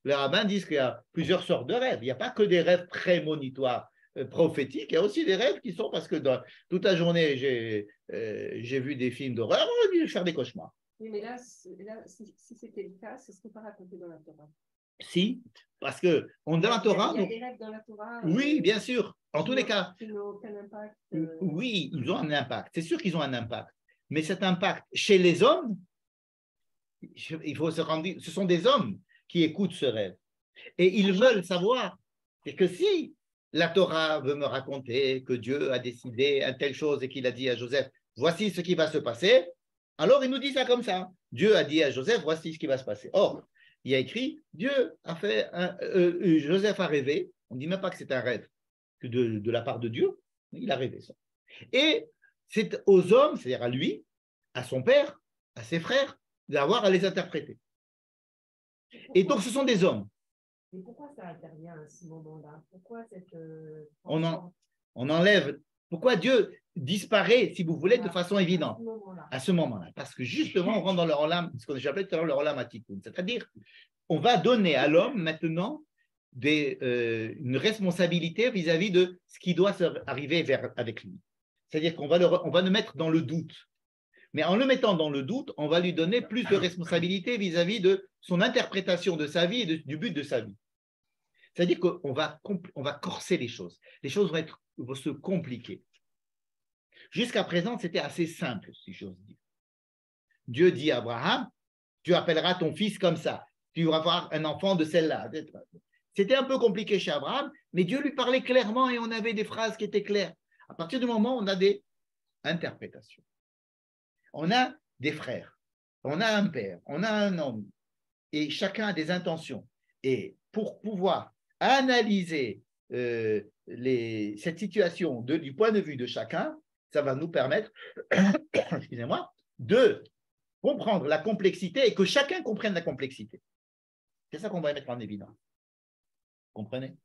Les rabbins disent qu'il y a plusieurs sortes de rêves. Il n'y a pas que des rêves prémonitoires prophétiques, il y a aussi des rêves qui sont, parce que toute la journée, j'ai vu des films d'horreur, on va faire des cauchemars. Oui, mais là si c'était le cas, ce ne serait pas raconté dans la Torah. Si, parce que dans la Torah. Il y a des rêves dans la Torah. Oui, bien sûr. En tous les cas. Qui n'ont aucun impact. Oui, ils ont un impact. C'est sûr qu'ils ont un impact. Mais cet impact, chez les hommes, il faut se rendre. Ce sont des hommes qui écoutent ce rêve. Et ils veulent savoir. Et que si la Torah veut me raconter que Dieu a décidé une telle chose et qu'il a dit à Joseph, voici ce qui va se passer, alors il nous dit ça comme ça. Dieu a dit à Joseph, voici ce qui va se passer. Or, il y a écrit, Dieu a fait Joseph a rêvé, on ne dit même pas que c'est un rêve de la part de Dieu, Il a rêvé ça. Et c'est aux hommes, c'est-à-dire à lui, à son père, à ses frères, d'avoir à les interpréter. Et donc, ce sont des hommes. Mais pourquoi ça intervient à ce moment-là? Pourquoi cette. On enlève. Pourquoi Dieu disparaît, si vous voulez, de façon évidente à ce moment-là? Parce que justement, on rentre dans le olam, ce qu'on appelé tout à l'heure le olam atikoun. C'est-à-dire, on va donner à l'homme maintenant une responsabilité vis-à-vis de ce qui doit arriver avec lui. C'est-à-dire qu'on va le mettre dans le doute. Mais en le mettant dans le doute, on va lui donner plus de responsabilité vis-à-vis de son interprétation de sa vie et du but de sa vie. C'est-à-dire qu'on va corser les choses. Les choses vont se compliquer. Jusqu'à présent, c'était assez simple, si j'ose dire. Dieu dit à Abraham, tu appelleras ton fils comme ça. Tu vas avoir un enfant de celle-là. C'était un peu compliqué chez Abraham, mais Dieu lui parlait clairement et on avait des phrases qui étaient claires. À partir du moment où on a des interprétations. On a des frères, on a un père, on a un homme, et chacun a des intentions. Et pour pouvoir analyser cette situation du point de vue de chacun, ça va nous permettre, excusez-moi, de comprendre la complexité et que chacun comprenne la complexité. C'est ça qu'on va mettre en évidence. Comprenez?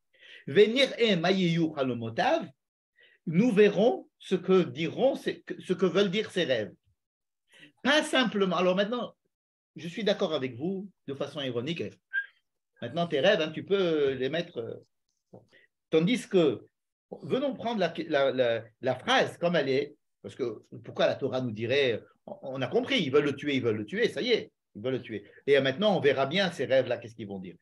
Venir et maïyou halomotav, nous verrons ce que veulent dire ces rêves. Pas simplement. Alors maintenant, je suis d'accord avec vous de façon ironique. Maintenant, tes rêves, hein, tu peux les mettre. Tandis que, venons prendre la phrase comme elle est, parce que pourquoi la Torah nous dirait, on a compris, ils veulent le tuer, ça y est, ils veulent le tuer. Et maintenant, on verra bien ces rêves-là, qu'est-ce qu'ils vont dire.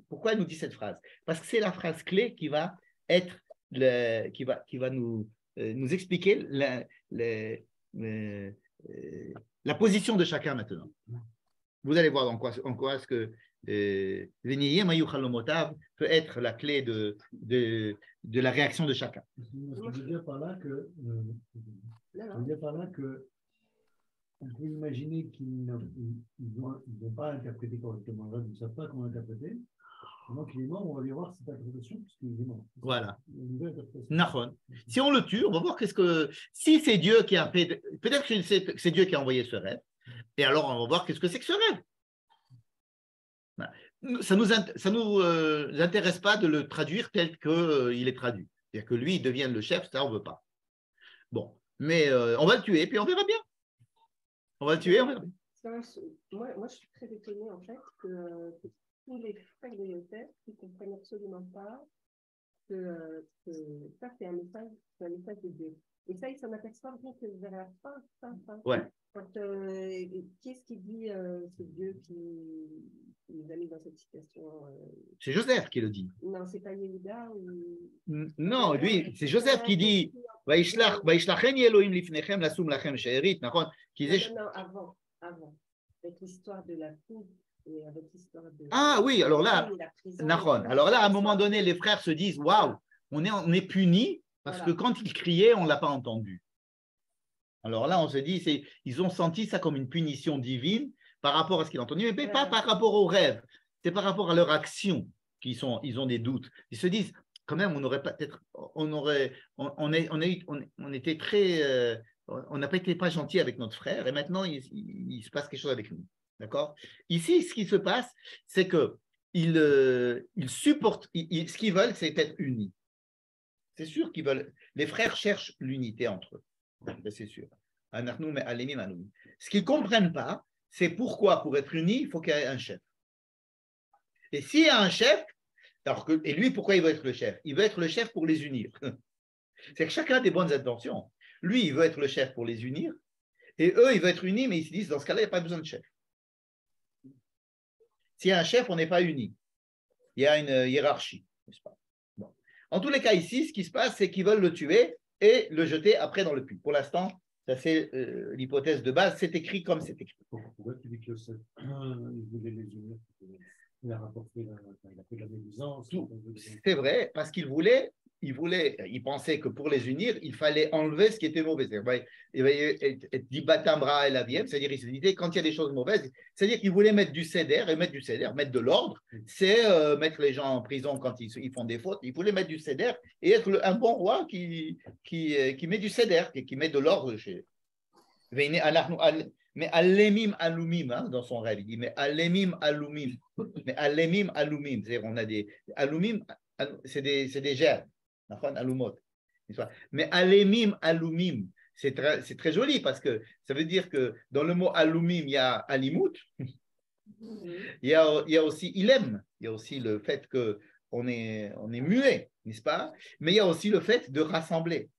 Pourquoi elle nous dit cette phrase? Parce que c'est la phrase clé qui va être, qui va nous expliquer la position de chacun maintenant. Vous allez voir en quoi est-ce que Veniyé Mayou Chalomotav peut être la clé de la réaction de chacun. Je veux dire par là que on peut imaginer qu'ils n'ont pas interprété correctement. Ils ne savent pas comment interpréter. Donc, il est mort, on va aller voir cette interprétation puisqu'il est mort. Voilà. Si on le tue, on va voir si c'est Dieu qui a fait. Peut-être que c'est Dieu qui a envoyé ce rêve. Et alors, on va voir qu'est-ce que c'est que ce rêve. Ça nous intéresse pas de le traduire tel qu'il est traduit. C'est-à-dire que lui, il devienne le chef, ça, on ne veut pas. Bon, mais on va le tuer, puis on verra bien. On va le tuer, on verra bien. Moi, je suis très étonnée, en fait, que tous les frères de Yosef ne comprennent absolument pas que ça, c'est un message de Dieu. Et ça, ils s'en aperçoivent bien que vers la fin. Ouais. Qui est-ce qui dit c'est Dieu qui nous a mis dans cette situation C'est Joseph qui le dit. Non, c'est pas Yehuda ou... Non, lui, c'est Joseph qui dit Vaishlachen Elohim lifnechem lasum lachem she'erit. Non, avant. Avec l'histoire de la poudre et avec l'histoire de... Ah oui, alors là, à un moment donné, les frères se disent waouh, on est punis parce que quand ils criaient, on ne l'a pas entendu. Alors là, on se dit, ils ont senti ça comme une punition divine par rapport à ce qu'ils ont entendu, mais pas par rapport aux rêves, c'est par rapport à leur action qu'ils ont des doutes. Ils se disent, quand même, on était très, on n'a pas été pas gentil avec notre frère, et maintenant il se passe quelque chose avec nous, d'accord? Ici, ce qui se passe, c'est que ils supportent, ce qu'ils veulent, c'est être unis. C'est sûr qu'ils veulent. Les frères cherchent l'unité entre eux. C'est sûr. Ce qu'ils ne comprennent pas, c'est pourquoi, pour être unis, il faut qu'il y ait un chef. Et s'il y a un chef, et lui, pourquoi il veut être le chef? Il veut être le chef pour les unir. C'est que chacun a des bonnes intentions. Lui, il veut être le chef pour les unir, et eux, ils veulent être unis, mais ils se disent, dans ce cas-là, il n'y a pas besoin de chef. S'il y a un chef, on n'est pas unis. Il y a une hiérarchie, n'est-ce pas? Bon. En tous les cas, ici, ce qui se passe, c'est qu'ils veulent le tuer et le jeter après dans le puits. Pour l'instant, ça c'est l'hypothèse de base, c'est écrit comme c'est écrit. Pourquoi tu dis que il voulait les unir? Il a rapporté, il a fait de la médisance. C'est vrai, parce il pensait que pour les unir, il fallait enlever ce qui était mauvais. C'est-à-dire, il se disait, quand il y a des choses mauvaises, c'est-à-dire qu'il voulait mettre du céder, et mettre du céder, mettre de l'ordre, c'est mettre les gens en prison quand ils font des fautes. Il voulait mettre du céder et être un bon roi qui met du céder, qui met de l'ordre chez. Mais alemim alumim, hein, dans son rêve, il dit, mais alemim alumim, mais alemim alumim, c'est-à-dire on a des alumim, c'est des gerbes, alumot, mais alemim alumim, c'est très joli parce que ça veut dire que dans le mot alumim, il y a alimut, il y a aussi ilem, il y a aussi le fait qu'on est muet, n'est-ce pas? Mais il y a aussi le fait de rassembler.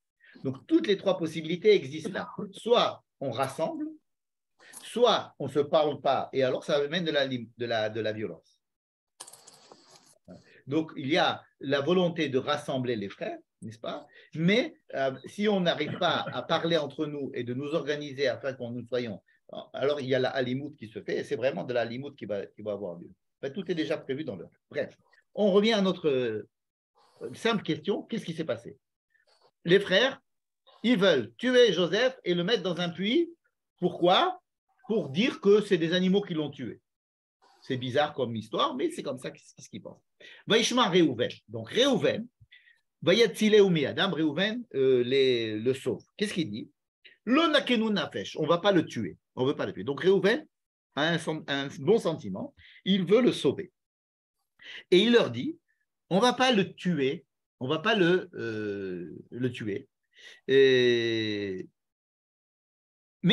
Donc toutes les trois possibilités existent là. Soit on rassemble, soit on ne se parle pas, et alors ça amène de la violence. Donc il y a la volonté de rassembler les frères, n'est-ce pas? Mais si on n'arrive pas à parler entre nous et de nous organiser afin que nous soyons, alors il y a la halimout qui se fait, et c'est vraiment de la halimout qui va avoir lieu. Enfin, tout est déjà prévu dans l'heure. Bref, on revient à notre simple question, qu'est-ce qui s'est passé? Les frères, ils veulent tuer Joseph et le mettre dans un puits. Pourquoi? Pour dire que c'est des animaux qui l'ont tué. C'est bizarre comme histoire, mais c'est comme ça ce qu'ils pensent. Vaishma Réhouven. Donc Réhouven, Vayatzile Adam, Réhouven le sauve. Qu'est-ce qu'il dit? Le nakenu nafesh, on ne va pas le tuer. On ne veut pas le tuer. Donc Réhouven a un bon sentiment, il veut le sauver. Et il leur dit, on ne va pas le tuer, on ne va pas le tuer. Mais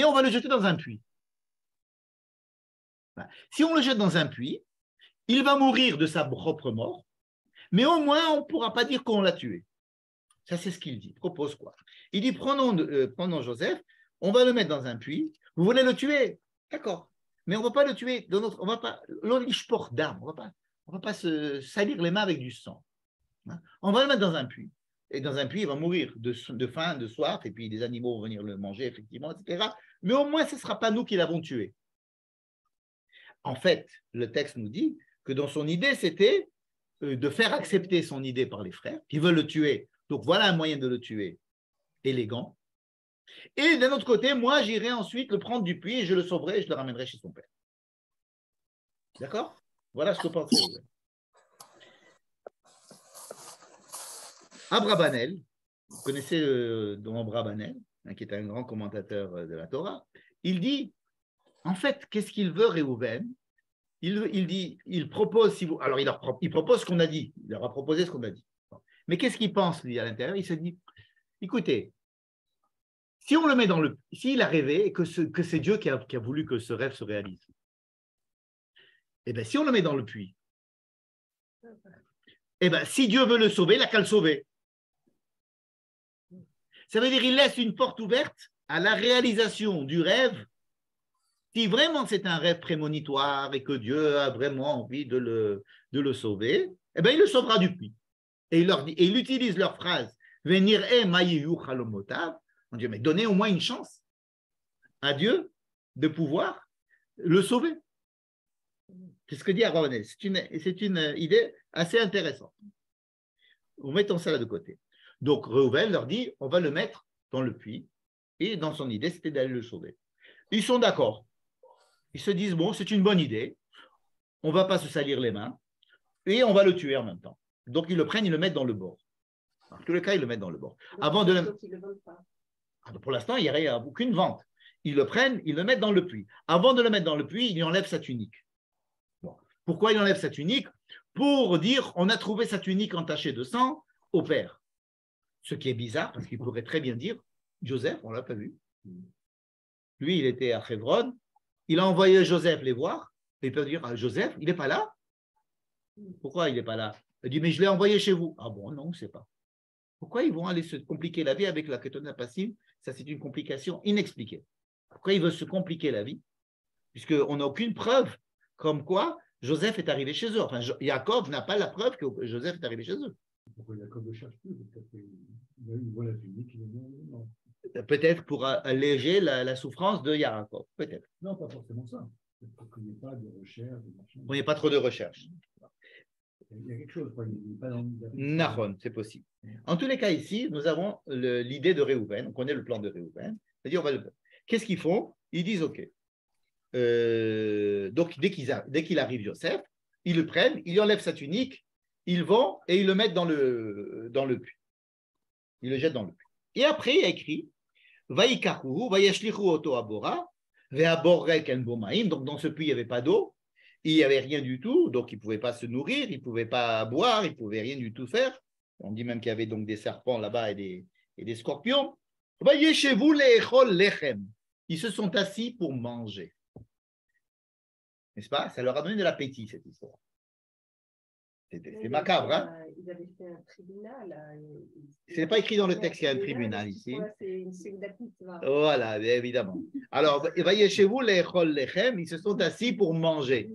on va le jeter dans un puits. Si on le jette dans un puits, il va mourir de sa propre mort, mais au moins on ne pourra pas dire qu'on l'a tué. Ça, c'est ce qu'il dit. Il propose quoi? Il dit, prenons Joseph, on va le mettre dans un puits, vous voulez le tuer? D'accord. Mais on ne va pas le tuer, on va pas, l'olishport d'âme, on ne va pas se salir les mains avec du sang. On va le mettre dans un puits. Et dans un puits, il va mourir de faim, de soif, et puis des animaux vont venir le manger, effectivement, etc. Mais au moins, ce ne sera pas nous qui l'avons tué. En fait, le texte nous dit que dans son idée, c'était de faire accepter son idée par les frères, qui veulent le tuer. Donc voilà un moyen de le tuer élégant. Et d'un autre côté, moi, j'irai ensuite le prendre du puits et je le sauverai et je le ramènerai chez son père. D'accord? Voilà ce que pense Réhouven. Abrabanel, vous connaissez Don Abrabanel, qui est un grand commentateur de la Torah, il dit, en fait, qu'est-ce qu'il veut Réhouven? Il propose, alors il propose ce qu'on a dit, il leur a proposé ce qu'on a dit. Mais qu'est-ce qu'il pense, lui, à l'intérieur? Il se dit, écoutez, si on le met s'il a rêvé et que c'est Dieu qui a voulu que ce rêve se réalise, eh bien, si on le met dans le puits, eh bien, si Dieu veut le sauver, il n'a qu'à le sauver. Ça veut dire qu'il laisse une porte ouverte à la réalisation du rêve. Si vraiment c'est un rêve prémonitoire et que Dieu a vraiment envie de le sauver, eh bien, il le sauvera du puits. Et il utilise leur phrase venir on dit, mais donnez au moins une chance à Dieu de pouvoir le sauver. C'est ce que dit Abravanel. C'est une idée assez intéressante. Mettons ça là de côté. Donc Réhouven leur dit, on va le mettre dans le puits. Et dans son idée, c'était d'aller le sauver. Ils sont d'accord. Ils se disent, bon, c'est une bonne idée. On ne va pas se salir les mains. Et on va le tuer en même temps. Donc ils le prennent, ils le mettent dans le bord. En tous les cas, ils le mettent dans le bord. Avant de pour l'instant, il n'y a aucune vente. Ils le prennent, ils le mettent dans le puits. Avant de le mettre dans le puits, il enlève sa tunique. Bon. Pourquoi il enlève sa tunique? Pour dire, on a trouvé sa tunique entachée de sang au père. Ce qui est bizarre, parce qu'il pourrait très bien dire, Joseph, on ne l'a pas vu. Lui, il était à Hebron. Il a envoyé Joseph les voir. Et il peut dire, ah, Joseph, il n'est pas là? Pourquoi il n'est pas là? Il dit, mais je l'ai envoyé chez vous. Ah bon, non, on ne sait pas. Pourquoi ils vont aller se compliquer la vie avec la ketona passive? Ça, c'est une complication inexpliquée. Pourquoi ils veulent se compliquer la vie? Puisqu'on n'a aucune preuve comme quoi Joseph est arrivé chez eux. Enfin, Jacob n'a pas la preuve que Joseph est arrivé chez eux. Pourquoi Jacob ne cherche plus? Il voit la tunique, Peut-être pour alléger la souffrance de Jacob. Peut-être. Non, pas forcément ça. Pour que il n'y a pas de recherche. Il n'y a pas trop de recherche. Il y a quelque chose, quoi. Il n'est pas dans Nahon, c'est possible. En tous les cas, ici, nous avons l'idée de Réhouven. On connaît le plan de Réhouven. C'est-à-dire, qu'est-ce qu'ils font? Ils disent OK. Donc, dès qu'il arrive Joseph, ils le prennent, ils lui enlèvent sa tunique, ils vont et ils le mettent dans le puits. Ils le jettent dans le puits. Et après, il y a écrit Vaïkahu, Vayashlichu Oto Abora, Veaborek en Bomaim. Donc, dans ce puits, il n'y avait pas d'eau, il n'y avait rien du tout, donc il ne pouvait pas se nourrir, il ne pouvait pas boire, il ne pouvait rien du tout faire. On dit même qu'il y avait donc des serpents là-bas et des scorpions. Vayeshevu Leechol Lechem. Ils se sont assis pour manger. N'est-ce pas? Ça leur a donné de l'appétit, cette histoire. C'est macabre, hein? Ils avaient fait un tribunal. Ce n'est pas écrit dans le texte qu'il y a un tribunal ici. C'est une mitzvah. Voilà, évidemment. Alors, Vayeshevu Leechol Lechem, ils se sont assis pour manger.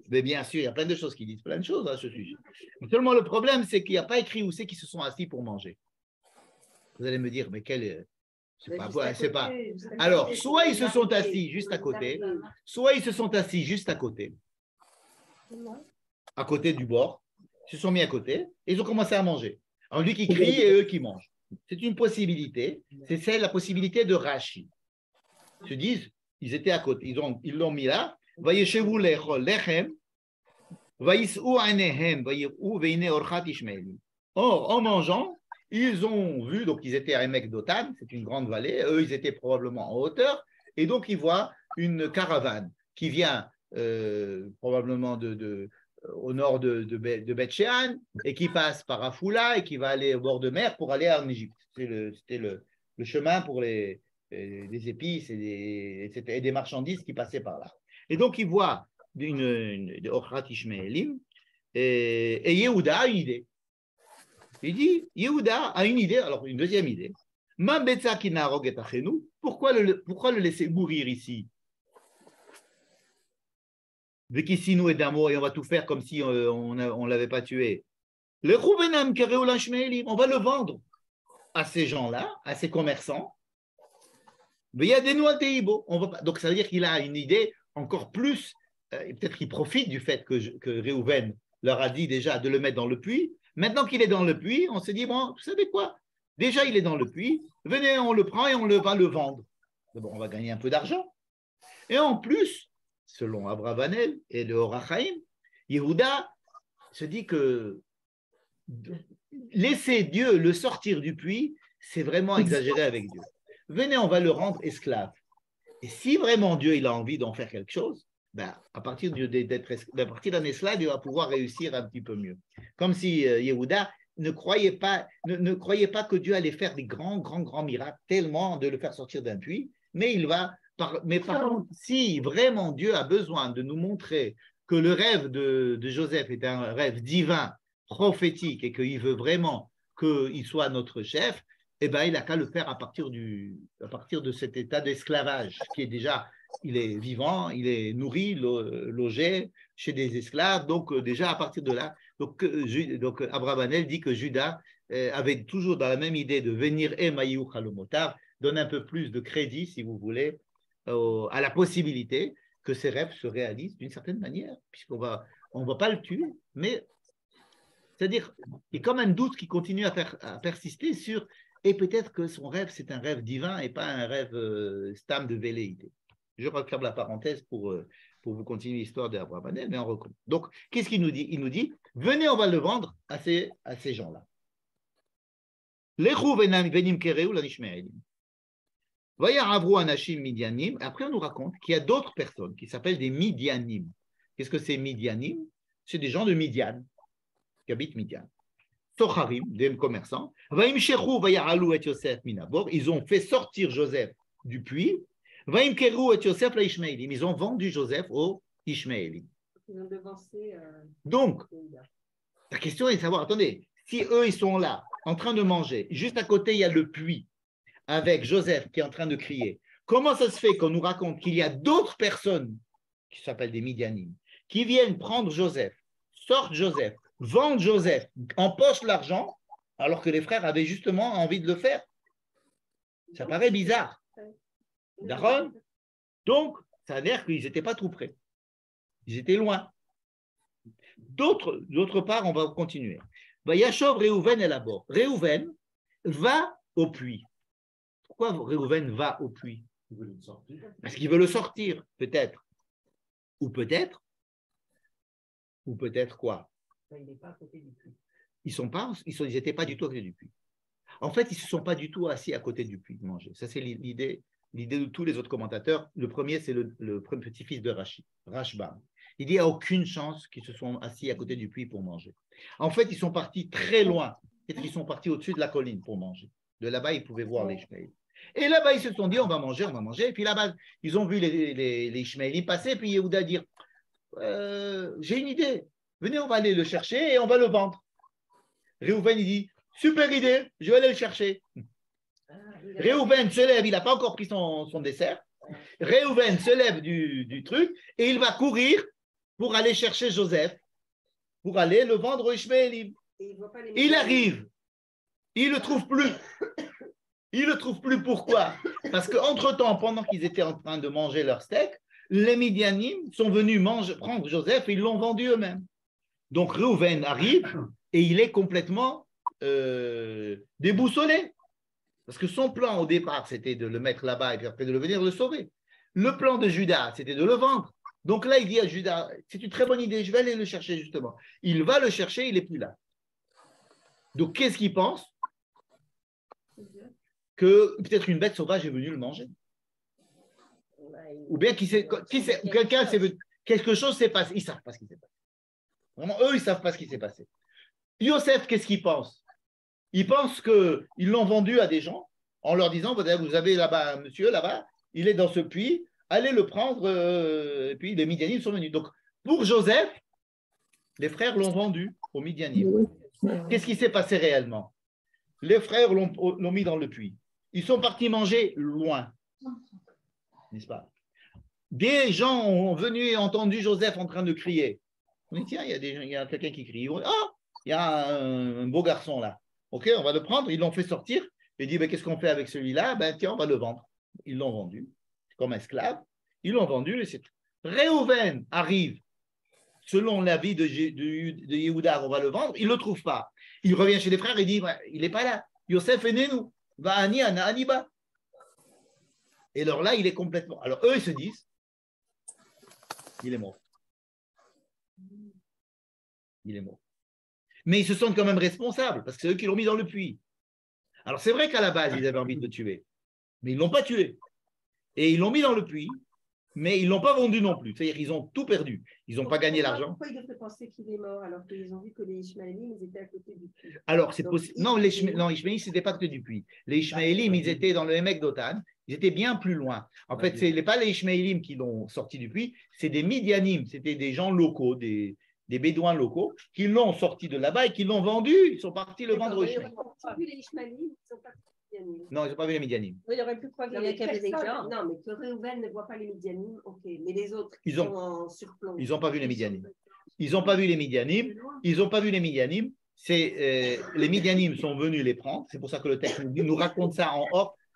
Mais bien sûr, il y a plein de choses qui disent plein de choses à ce sujet. Seulement, le problème, c'est qu'il n'y a pas écrit où c'est qu'ils se sont assis pour manger. Vous allez me dire, mais quel... C'est pas. Alors, soit ils se sont assis juste à côté, soit ils se sont assis juste à côté du bord, ils se sont mis à côté, et ils ont commencé à manger. Alors, lui qui crie et eux qui mangent. C'est une possibilité, c'est la possibilité de Rashi. Ils se disent, ils étaient à côté, ils l'ont mis là, Vayeshevu lechem, vayis'u anehem, vayir'u veine orchat ishmaelim. Or, en mangeant, ils ont vu, donc ils étaient à Emek Dotan, c'est une grande vallée, eux ils étaient probablement en hauteur, et donc ils voient une caravane qui vient probablement au nord de Beth Shean et qui passe par Afoula et qui va aller au bord de mer pour aller en Égypte. C'était le chemin pour les épices et des marchandises qui passaient par là. Et donc ils voient une Orchat Ishmaelim et Yehuda a une idée. Il dit, Yehuda a une idée, alors une deuxième idée. Pourquoi le laisser mourir ici? Vekissinu et d'amour, et on va tout faire comme si on ne l'avait pas tué. On va le vendre à ces gens-là, à ces commerçants. Mais il y a des noix teibo. Donc ça veut dire qu'il a une idée encore plus, peut-être qu'il profite du fait que Réhouven leur a dit déjà de le mettre dans le puits. Maintenant qu'il est dans le puits, on s'est dit, bon, vous savez quoi? Déjà, il est dans le puits, venez, on le prend et on va le vendre. Bon, on va gagner un peu d'argent. Et en plus, selon Abravanel et le Or HaChaim, Yehuda se dit que laisser Dieu le sortir du puits, c'est vraiment exagérer avec Dieu. Venez, on va le rendre esclave. Et si vraiment Dieu il a envie d'en faire quelque chose, ben, à partir d'un esclave, il va pouvoir réussir un petit peu mieux. Comme si Yehuda ne croyait pas que Dieu allait faire des grands miracles, tellement de le faire sortir d'un puits, mais par contre, si vraiment Dieu a besoin de nous montrer que le rêve de Joseph est un rêve divin, prophétique, et qu'il veut vraiment qu'il soit notre chef, eh ben, il n'a qu'à le faire à partir de cet état d'esclavage qui est déjà, il est vivant, il est nourri, logé chez des esclaves, donc déjà à partir de là, donc Abravanel dit que Judas avait toujours dans la même idée de venir Emayu Chalomotar, donne un peu plus de crédit, si vous voulez, à la possibilité que ses rêves se réalisent d'une certaine manière, puisqu'on va pas le tuer, mais c'est-à-dire, il y a comme un doute qui continue à persister sur, et peut-être que son rêve, c'est un rêve divin et pas un rêve stam de velléité. Je referme la parenthèse pour vous continuer l'histoire d'Abravanel, mais on recommence. Donc, qu'est-ce qu'il nous dit? Il nous dit, venez, on va le vendre à ces gens-là. Après, on nous raconte qu'il y a d'autres personnes qui s'appellent des Midianim. Qu'est-ce que c'est Midianim? C'est des gens de Midian, qui habitent Midian. Socharim, des commerçants. Ils ont fait sortir Joseph du puits. Ils ont vendu Joseph aux Ishmaélim. Ils ont devancé. Donc, la question est de savoir, attendez, si eux, ils sont là, en train de manger, juste à côté, il y a le puits, avec Joseph qui est en train de crier, comment ça se fait qu'on nous raconte qu'il y a d'autres personnes, qui s'appellent des Midianim, qui viennent prendre Joseph, sortent Joseph, vendent Joseph, empochent l'argent, alors que les frères avaient justement envie de le faire? Ça paraît bizarre. D'accord? Donc, Ça a l'air qu'ils n'étaient pas tout près. Ils étaient loin. D'autre part, on va continuer. Vayashov Réhouven élabore. Réhouven va au puits. Pourquoi Réhouven va au puits? Parce qu'il veut le sortir, peut-être. Ou peut-être quoi? Il n'est pas à côté du puits. Ils n'étaient pas du tout à côté du puits. En fait, ils ne se sont pas du tout assis à côté du puits de manger. Ça, c'est l'idée de tous les autres commentateurs. Le premier, c'est le petit-fils de Rashbam. Il dit qu'il n'y a aucune chance qu'ils se sont assis à côté du puits pour manger. En fait, ils sont partis très loin. Peut-être qu'ils sont partis au-dessus de la colline pour manger. De là-bas, ils pouvaient voir les Ishmaélites. Et là-bas, ils se sont dit, on va manger. Et puis là-bas, ils ont vu les Ishmaélites passer. Puis Yehuda dire, j'ai une idée. Venez, on va aller le chercher et on va le vendre. Réhouven, il dit, super idée, je vais aller le chercher. Réhouven se lève, il n'a pas encore pris son dessert. Réhouven se lève du truc et il va courir pour aller chercher Joseph, pour aller le vendre aux Ishmaélim. Il arrive, il ne le trouve plus. Il ne le trouve plus, pourquoi? Parce qu'entre-temps, pendant qu'ils étaient en train de manger leur steak, les Midianim sont venus prendre Joseph et ils l'ont vendu eux-mêmes. Donc Réhouven arrive et il est complètement déboussolé. Parce que son plan au départ, c'était de le mettre là-bas et puis après de venir le sauver. Le plan de Judas, c'était de le vendre. Donc là, il dit à Judas, c'est une très bonne idée, je vais aller le chercher justement. Il va le chercher, il n'est plus là. Donc qu'est-ce qu'il pense? Que peut-être une bête sauvage est venue le manger. Ou bien quelqu'un s'est venu, quelque chose s'est passé. Ils ne savent pas ce qui s'est passé. Vraiment, eux, ils ne savent pas ce qui s'est passé. Yosef, qu'est-ce qu'il pense? Il pense qu'ils l'ont vendu à des gens en leur disant, vous avez là-bas un monsieur, là-bas, il est dans ce puits, allez le prendre, et puis les Midianites sont venus. Donc, pour Joseph, les frères l'ont vendu aux Midianites. Qu'est-ce qui s'est passé réellement? Les frères l'ont mis dans le puits. Ils sont partis manger loin, n'est-ce pas? Des gens ont venu et entendu Joseph en train de crier. On dit, tiens, il y a quelqu'un qui crie. Ah, il y a un beau garçon là. Ok, on va le prendre. Ils l'ont fait sortir. Il dit, ben, qu'est-ce qu'on fait avec celui-là? Ben, tiens, on va le vendre. Ils l'ont vendu comme esclave. Ils l'ont vendu. Réhouven arrive, selon l'avis de Yehuda, on va le vendre. Il ne le trouve pas. Il revient chez les frères et dit, ouais, il n'est pas là. Yosef est né nous. Va ani ana aniba. Et alors là, il est complètement. Alors eux, ils se disent, il est mort. Il est mort. Mais ils se sentent quand même responsables parce que c'est eux qui l'ont mis dans le puits. Alors c'est vrai qu'à la base, ils avaient envie de le tuer, mais ils ne l'ont pas tué. Et ils l'ont mis dans le puits, mais ils ne l'ont pas vendu non plus. C'est-à-dire qu'ils ont tout perdu. Ils n'ont pas gagné l'argent. Pourquoi ils devraient penser qu'il est mort alors qu'ils ont vu que les Ishmaélim, ils étaient à côté du puits? Alors c'est possible. Non, les Ishmaélim, ce n'était pas à côté du puits. Les Ishmaélim, ils étaient dans le Hémek d'Otan. Ils étaient bien plus loin. En fait, ce n'est pas les Ishmaélim qui l'ont sorti du puits, c'est des Midianim. C'était des gens locaux, des Bédouins locaux, qui l'ont sorti de là-bas et qui l'ont vendu. Ils sont partis le vendre aux Ishmaélim. Les Ishmaélim, ils sont pas Midianim. Non, ils n'ont pas vu les Midianim. Oui, il aurait pu croire qu'il y avait des gens. Non, mais que Réhouven ne voit pas les Midianim, ok. Mais les autres, Ils sont en surplomb. Ils n'ont pas vu les Midianim. Ils n'ont pas vu les Midianim. Ils n'ont pas vu les Midianim. Les Midianim sont venus les prendre. C'est pour ça que le texte nous raconte ça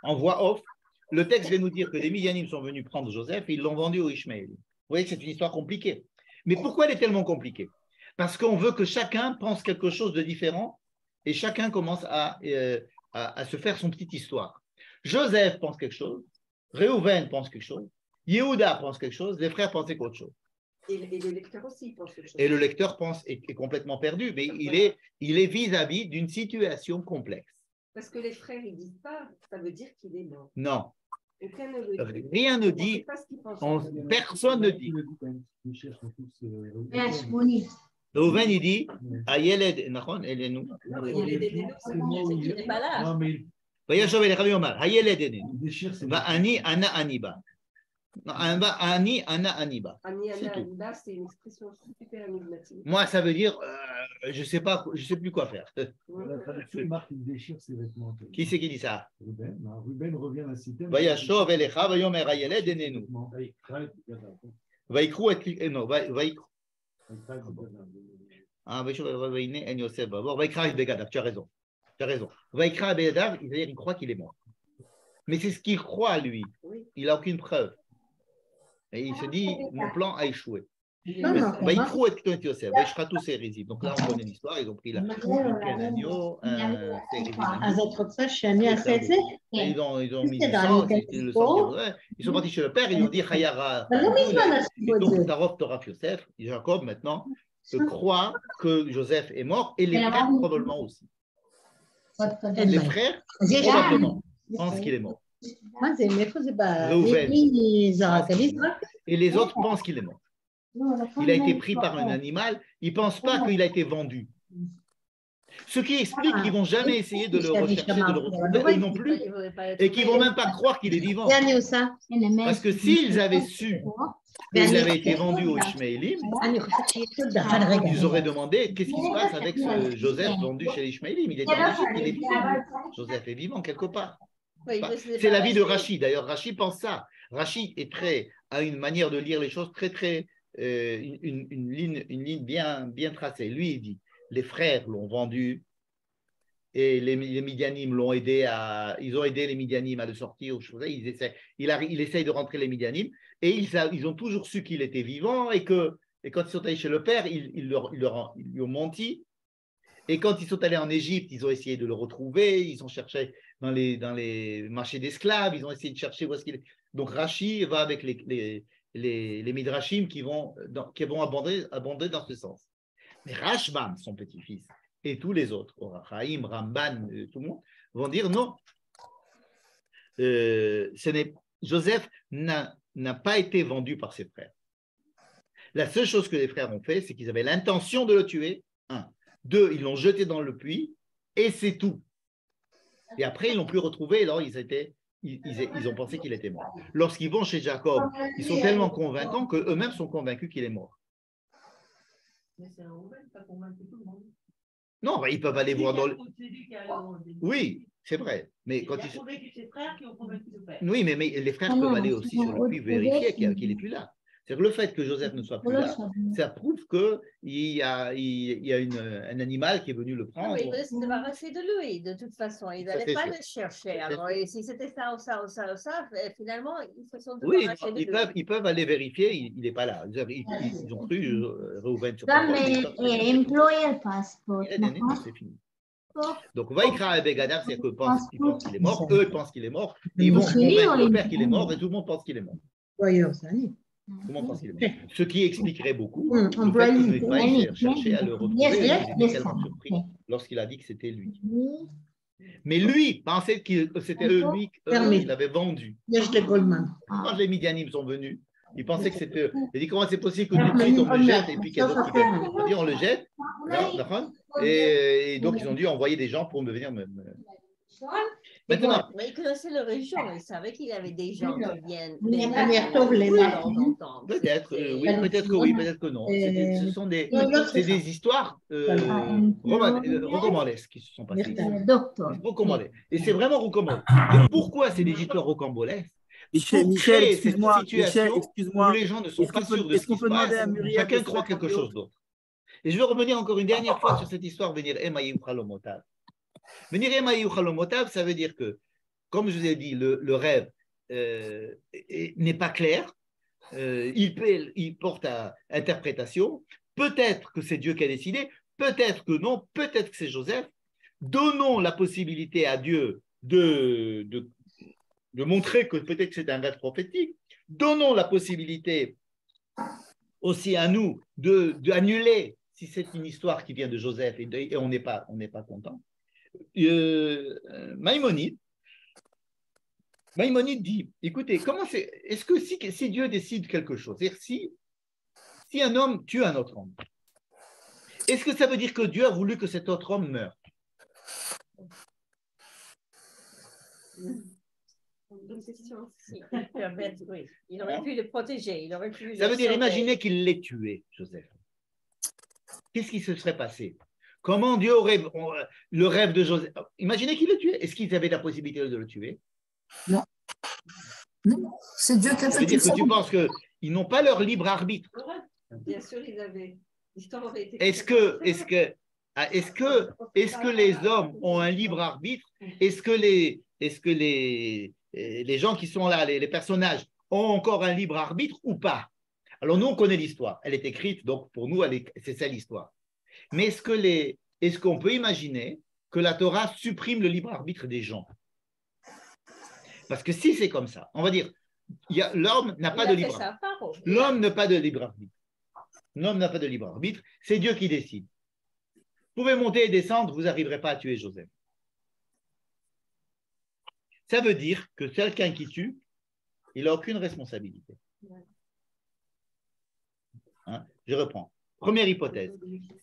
en voix off. Le texte vient nous dire que les Midianim sont venus prendre Joseph et ils l'ont vendu aux Ishmaélim. Vous voyez que c'est une histoire compliquée. Mais pourquoi elle est tellement compliquée? Parce qu'on veut que chacun pense quelque chose de différent et chacun commence à se faire son petite histoire. Joseph pense quelque chose, Réhouven pense quelque chose, Yehuda pense quelque chose, les frères pensaient qu'autre chose. Et le lecteur aussi pense quelque chose. Et le lecteur est complètement perdu, mais il est vis-à-vis d'une situation complexe. Parce que les frères, ils ne disent pas, ça veut dire qu'il est mort. Non. Aucun ne le dit. Rien ne dit, personne ne dit. Réhouven, il dit, Ayeled, Elenu. Il n'est pas là. Vayashov el Omar, Hayeled Elenu. Va ani ana aniba. Ani ana aniba. Ani ana aniba, c'est une expression super énigmatique. Moi, ça veut dire, je ne sais plus quoi faire. La traduction marque qu'il déchire ses vêtements. Qui c'est qui dit ça? Ruben revient à la cité. Vayashov elecha vayomer Hayeled Elenu. Vaikru et non, Vaikru. Ah, tu as raison. Tu as raison. Vaikra Bedadav, il croit qu'il est mort. Mais c'est ce qu'il croit, lui. Il n'a aucune preuve. Et il se dit, mon plan a échoué. Non, non, Vaïtrou et Kton Yosef, Vaïchratou Sérizim. Donc là, on connaît l'histoire, ils ont pris un agneau, un Sérizim. Et ils ont mis du sang, le sang ils sont partis chez le père, ils lui ont dit, Chayara, donc Tarov Toraf Yosef, Jacob maintenant se croit que Joseph est mort, et les frères probablement aussi. Les frères probablement pensent qu'il est mort. Reuven. Et les autres pensent qu'il est mort. Il a été pris par un animal, ils ne pensent pas qu'il a été vendu. Ce qui explique qu'ils ne vont jamais essayer de le rechercher, de le retrouver, eux non plus, et qu'ils ne vont même pas croire qu'il est vivant. Parce que s'ils avaient su qu'il avait été vendu aux Ishmaélim, ils auraient demandé qu'est-ce qui se passe avec ce Joseph vendu chez les Ishmaélim. Il est en Égypte, il est vivant. Joseph est vivant quelque part. C'est l'avis de Rachi. D'ailleurs, Rachi pense ça. Rachi est prêt à une manière de lire les choses très une ligne bien tracée. Lui, il dit, les frères l'ont vendu et les Midianim l'ont aidé ils ont aidé les Midianim à le sortir. Il essaye de rentrer les Midianim et ils ont toujours su qu'il était vivant et quand ils sont allés chez le père, ils lui ont menti. Et quand ils sont allés en Égypte, ils ont essayé de le retrouver, ils ont cherché dans les marchés d'esclaves, ils ont essayé de chercher où est-ce qu'il est. Donc Rachi va avec les Midrashim qui vont abonder dans ce sens. Mais Rashbam, son petit-fils, et tous les autres, Orachaim, Ramban, tout le monde, vont dire non. Joseph n'a pas été vendu par ses frères. La seule chose que les frères ont fait, c'est qu'ils avaient l'intention de le tuer. 1. 2, ils l'ont jeté dans le puits, et c'est tout. Et après, ils ne l'ont plus retrouvé, alors ils ont pensé qu'il était mort. Lorsqu'ils vont chez Jacob, ils sont tellement convaincants qu'eux-mêmes sont convaincus qu'il est mort. Mais c'est un Reuven, pas convaincu tout le monde. Non, ils peuvent aller voir dans le... Oui, c'est vrai. Mais quand il a convaincu ses frères qui ont convaincu le père. Oui, mais les frères peuvent aller aussi sur le puits vérifier qu'il n'est plus là. C'est-à-dire le fait que Joseph ne soit plus là, ça prouve qu'il y a un animal qui est venu le prendre. Oui, il voulait se débarrasser de lui, de toute façon. Ils n'allaient pas le chercher. Alors, si c'était ça ou ça ou ça ou ça, finalement, ils se sont débarrassés de lui. Ils peuvent aller vérifier, il n'est pas là. Ils ont cru Reuven sur employer passport. c'est fini. Donc, Vaikra et Begadar, c'est qu'ils pensent qu'il est mort, eux pensent qu'il est mort, et ils vont convaincre le père qu'il est mort, et tout le monde pense qu'il est mort. Ce qui expliquerait beaucoup le fait qu'il n'ait pas cherché à le retrouver. Il était tellement surpris lorsqu'il a dit que c'était lui. Mais lui pensait que c'était lui qu'il avait vendu. Quand les Midianim sont venus, ils pensaient que c'était eux. Il dit comment c'est possible que tout de suite on le jette et puis qu'il y a d'autres qui viennent. On dit on le jette, et donc ils ont dû envoyer des gens pour me venir me... Maintenant, mais il connaissait la région, il savait qu'il y avait des gens qui viennent. Peut-être, peut-être que oui, peut-être que non. Ce sont des histoires rocambolesques qui se sont passées ici. Et c'est vraiment rocambolesque. Et pourquoi c'est des histoires rocambolesques? Michel, excuse-moi, où les gens ne sont pas sûrs de ce qui se passe. Chacun croit quelque chose d'autre. Et je veux revenir encore une dernière fois sur cette histoire, venir Emaïm Chalomotav. Venir Emaïm Chalomotav, ça veut dire que, comme je vous ai dit, le rêve n'est pas clair, il porte à interprétation. Peut-être que c'est Dieu qui a décidé, peut-être que non, peut-être que c'est Joseph. Donnons la possibilité à Dieu de montrer que peut-être que c'est un rêve prophétique. Donnons la possibilité aussi à nous d'annuler si c'est une histoire qui vient de Joseph et on n'est pas content. Maïmonide dit, écoutez, est-ce que si Dieu décide quelque chose, c'est-à-dire si un homme tue un autre homme, est-ce que ça veut dire que Dieu a voulu que cet autre homme meure? Il aurait pu le protéger. Ça veut dire, imaginez qu'il l'ait tué, Joseph. Qu'est-ce qui se serait passé? Comment Dieu aurait le rêve de Joseph? Imaginez qu'il le tuait. Est-ce qu'ils avaient la possibilité de le tuer? Non. Non, c'est Dieu qui a fait ça. Ça veut dire que tu penses qu'ils n'ont pas leur libre arbitre. Bien sûr, ils avaient. L'histoire aurait été. Est-ce que les hommes ont un libre arbitre? Est-ce que les gens qui sont là, les personnages, ont encore un libre arbitre ou pas? Alors nous, on connaît l'histoire. Elle est écrite, donc pour nous, c'est ça l'histoire. Mais est-ce qu'on peut imaginer que la Torah supprime le libre arbitre des gens? Parce que si c'est comme ça, on va dire, l'homme n'a pas de libre arbitre. L'homme n'a pas de libre arbitre. L'homme n'a pas de libre arbitre, c'est Dieu qui décide. Vous pouvez monter et descendre, vous n'arriverez pas à tuer Joseph. Ça veut dire que quelqu'un qui tue, il n'a aucune responsabilité. Hein? Je reprends. Première hypothèse.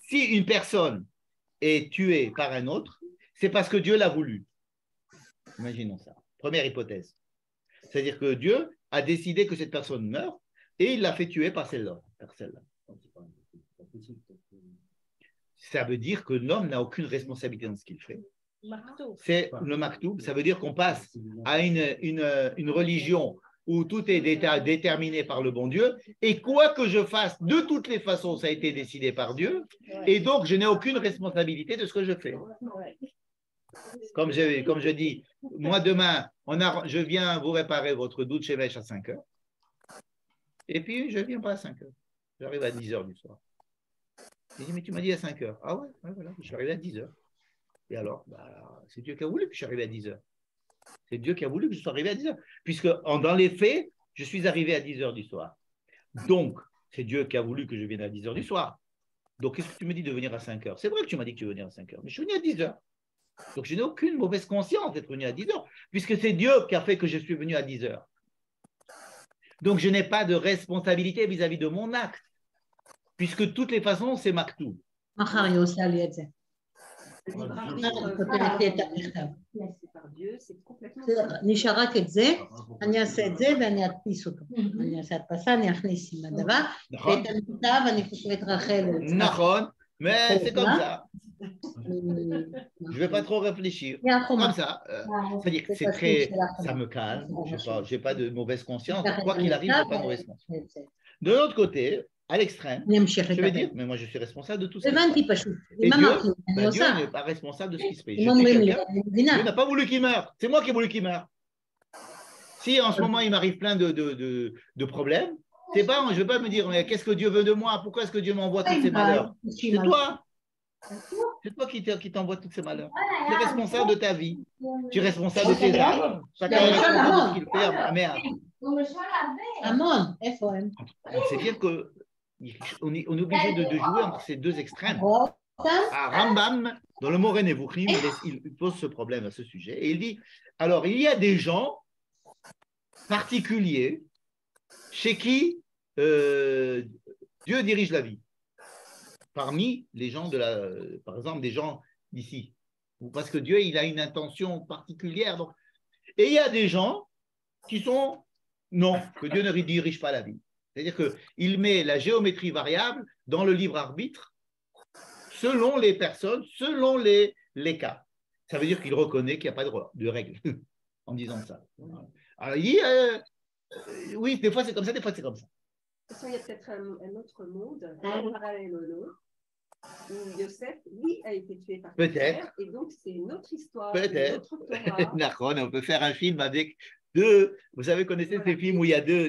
Si une personne est tuée par un autre, c'est parce que Dieu l'a voulu. Imaginons ça. Première hypothèse. C'est-à-dire que Dieu a décidé que cette personne meurt et il l'a fait tuer par celle-là. Ça veut dire que l'homme n'a aucune responsabilité dans ce qu'il fait. C'est le maktoub. Ça veut dire qu'on passe à une religion où tout est déterminé par le bon Dieu, et quoi que je fasse, de toutes les façons, ça a été décidé par Dieu, et donc je n'ai aucune responsabilité de ce que je fais. Comme je dis, moi demain, je viens vous réparer votre doute chez Mèche à 5 heures, et puis je ne viens pas à 5 heures, j'arrive à 10 heures du soir. Il dit, mais tu m'as dit à 5 heures. Ah ouais, voilà, je suis arrivé à 10 heures. Et alors, c'est Dieu qui a voulu que je suis arrivé à 10 heures. C'est Dieu qui a voulu que je sois arrivé à 10 heures. Puisque dans les faits, je suis arrivé à 10 heures du soir. Donc, c'est Dieu qui a voulu que je vienne à 10 heures du soir. Donc, qu'est-ce que tu me dis de venir à 5 heures? C'est vrai que tu m'as dit que tu veux venir à 5 heures, mais je suis venu à 10 heures. Donc, je n'ai aucune mauvaise conscience d'être venu à 10 heures, puisque c'est Dieu qui a fait que je suis venu à 10 heures. Donc, je n'ai pas de responsabilité vis-à-vis de mon acte, puisque de toutes les façons, c'est maktoub. נשאר רק את זה, אני אעשה את זה ואני אדפיס אותו. אני אעשה הדפסה, אני אכניס עם הדבר, ואת המכתב אני חושבת רחל. נכון, mais c'est comme ça. Je ne vais pas trop réfléchir. Comme ça. C'est-à-dire que c'est très. Ça me calme. Je n'ai pas de mauvaise conscience. Quoi qu'il arrive, je n'ai pas de mauvaise conscience. De l'autre côté, à l'extrême, je vais dire, mais moi je suis responsable de tout ça. Et Dieu n'est pas responsable de ce qui se fait. Dieu n'a pas voulu qu'il meure. C'est moi qui ai voulu qu'il meure. Si en ce moment il m'arrive plein de problèmes, c'est pas, je ne vais pas me dire, mais qu'est-ce que Dieu veut de moi? Pourquoi est-ce que Dieu m'envoie tous ces malheurs? C'est toi. C'est toi qui t'envoie tous ces malheurs. Tu es responsable de ta vie. Tu es responsable de tes actes. Chacun est responsable de ce qu'il fait. Merde. C'est dire que on est obligé de jouer entre ces deux extrêmes. Rambam, dans le Moreh Nevuchim, il pose ce problème à ce sujet. Et il dit, alors, il y a des gens particuliers chez qui Dieu dirige la vie. Parmi les gens par exemple, des gens d'ici. Parce que Dieu, il a une intention particulière. Donc. Et il y a des gens qui sont, non, que Dieu ne dirige pas la vie. C'est-à-dire qu'il met la géométrie variable dans le libre arbitre selon les personnes, selon les cas. Ça veut dire qu'il reconnaît qu'il n'y a pas de règles en disant ça. Alors, il dit, oui, des fois c'est comme ça, des fois c'est comme ça. Il y a peut-être un autre monde, un parallèle au nôtre, où Yosef, lui, a été tué par son frère, et donc c'est une autre histoire. Peut-être. On peut faire un film avec deux. Vous savez, connaissez ces films où il y a deux.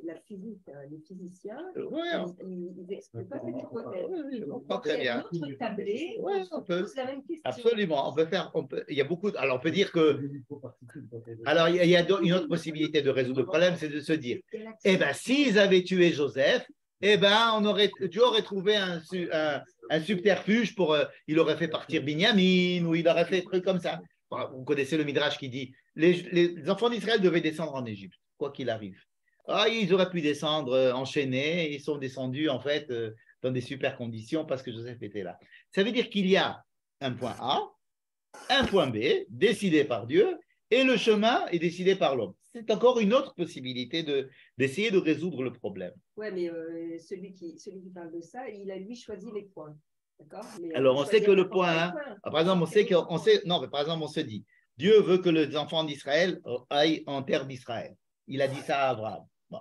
La physique, les physiciens, ils n'expliquent pas cette hypothèse. Très bien. On peut. La même question. Absolument. Il y a beaucoup. Alors, on peut dire que. Alors, il y a une autre possibilité de résoudre le problème, c'est de se dire, eh bien, s'ils avaient tué Joseph, eh bien, Dieu aurait trouvé un subterfuge il aurait fait partir Binyamin, ou il aurait fait des trucs comme ça. Vous connaissez le Midrash qui dit, les enfants d'Israël devaient descendre en Égypte, quoi qu'il arrive. Ils auraient pu descendre enchaînés, ils sont descendus en fait dans des super conditions parce que Joseph était là. Ça veut dire qu'il y a un point A, un point B, décidé par Dieu, et le chemin est décidé par l'homme. C'est encore une autre possibilité d'essayer de résoudre le problème. Oui, mais celui qui parle de ça, il a lui choisi les points. Alors, on sait que le point 1, par exemple, par exemple, on se dit, Dieu veut que les enfants d'Israël aillent en terre d'Israël. Il a dit ça à Abraham. Bon,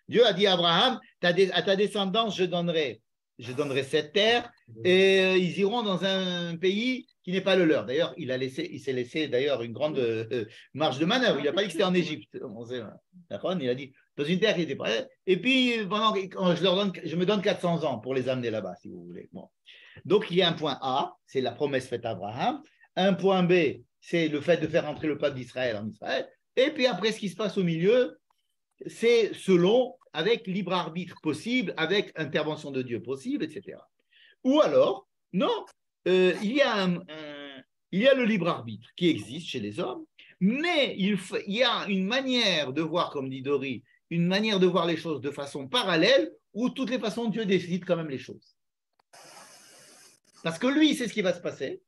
Dieu a dit à Abraham, à ta descendance, je donnerai je donnerai cette terre et ils iront dans un pays qui n'est pas le leur. D'ailleurs, il s'est laissé d'ailleurs une grande marge de manœuvre. Il n'a pas dit que c'était en Égypte. Il a dit dans une terre qui n'était pas. Et puis, quand je me donne 400 ans pour les amener là-bas, si vous voulez. Bon. Donc, il y a un point A, c'est la promesse faite à Abraham. Un point B, c'est le fait de faire entrer le peuple d'Israël en Israël. Et puis après, ce qui se passe au milieu, c'est selon, avec libre arbitre possible, avec intervention de Dieu possible, etc. Ou alors, non, il y a le libre arbitre qui existe chez les hommes, mais il y a une manière de voir, comme dit Dori, une manière de voir les choses de façon parallèle, où de toutes les façons, Dieu décide quand même les choses. Parce que lui, il sait ce qui va se passer.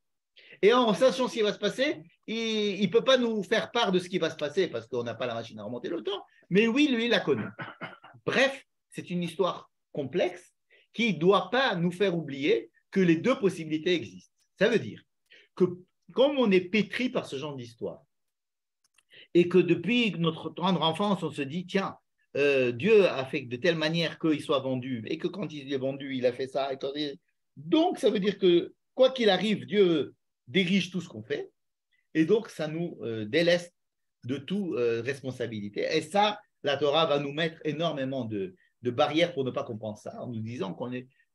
Et en sachant ce qui va se passer, il ne peut pas nous faire part de ce qui va se passer parce qu'on n'a pas la machine à remonter le temps. Mais oui, lui, il la connaît. Bref, c'est une histoire complexe qui ne doit pas nous faire oublier que les deux possibilités existent. Ça veut dire que comme on est pétri par ce genre d'histoire et que depuis notre tendre enfance, on se dit, tiens, Dieu a fait de telle manière qu'il soit vendu et que quand il est vendu, il a fait ça. Donc, ça veut dire que quoi qu'il arrive, Dieu dirige tout ce qu'on fait, et donc ça nous déleste de toute responsabilité. Et ça, la Torah va nous mettre énormément de barrières pour ne pas comprendre ça, en nous disant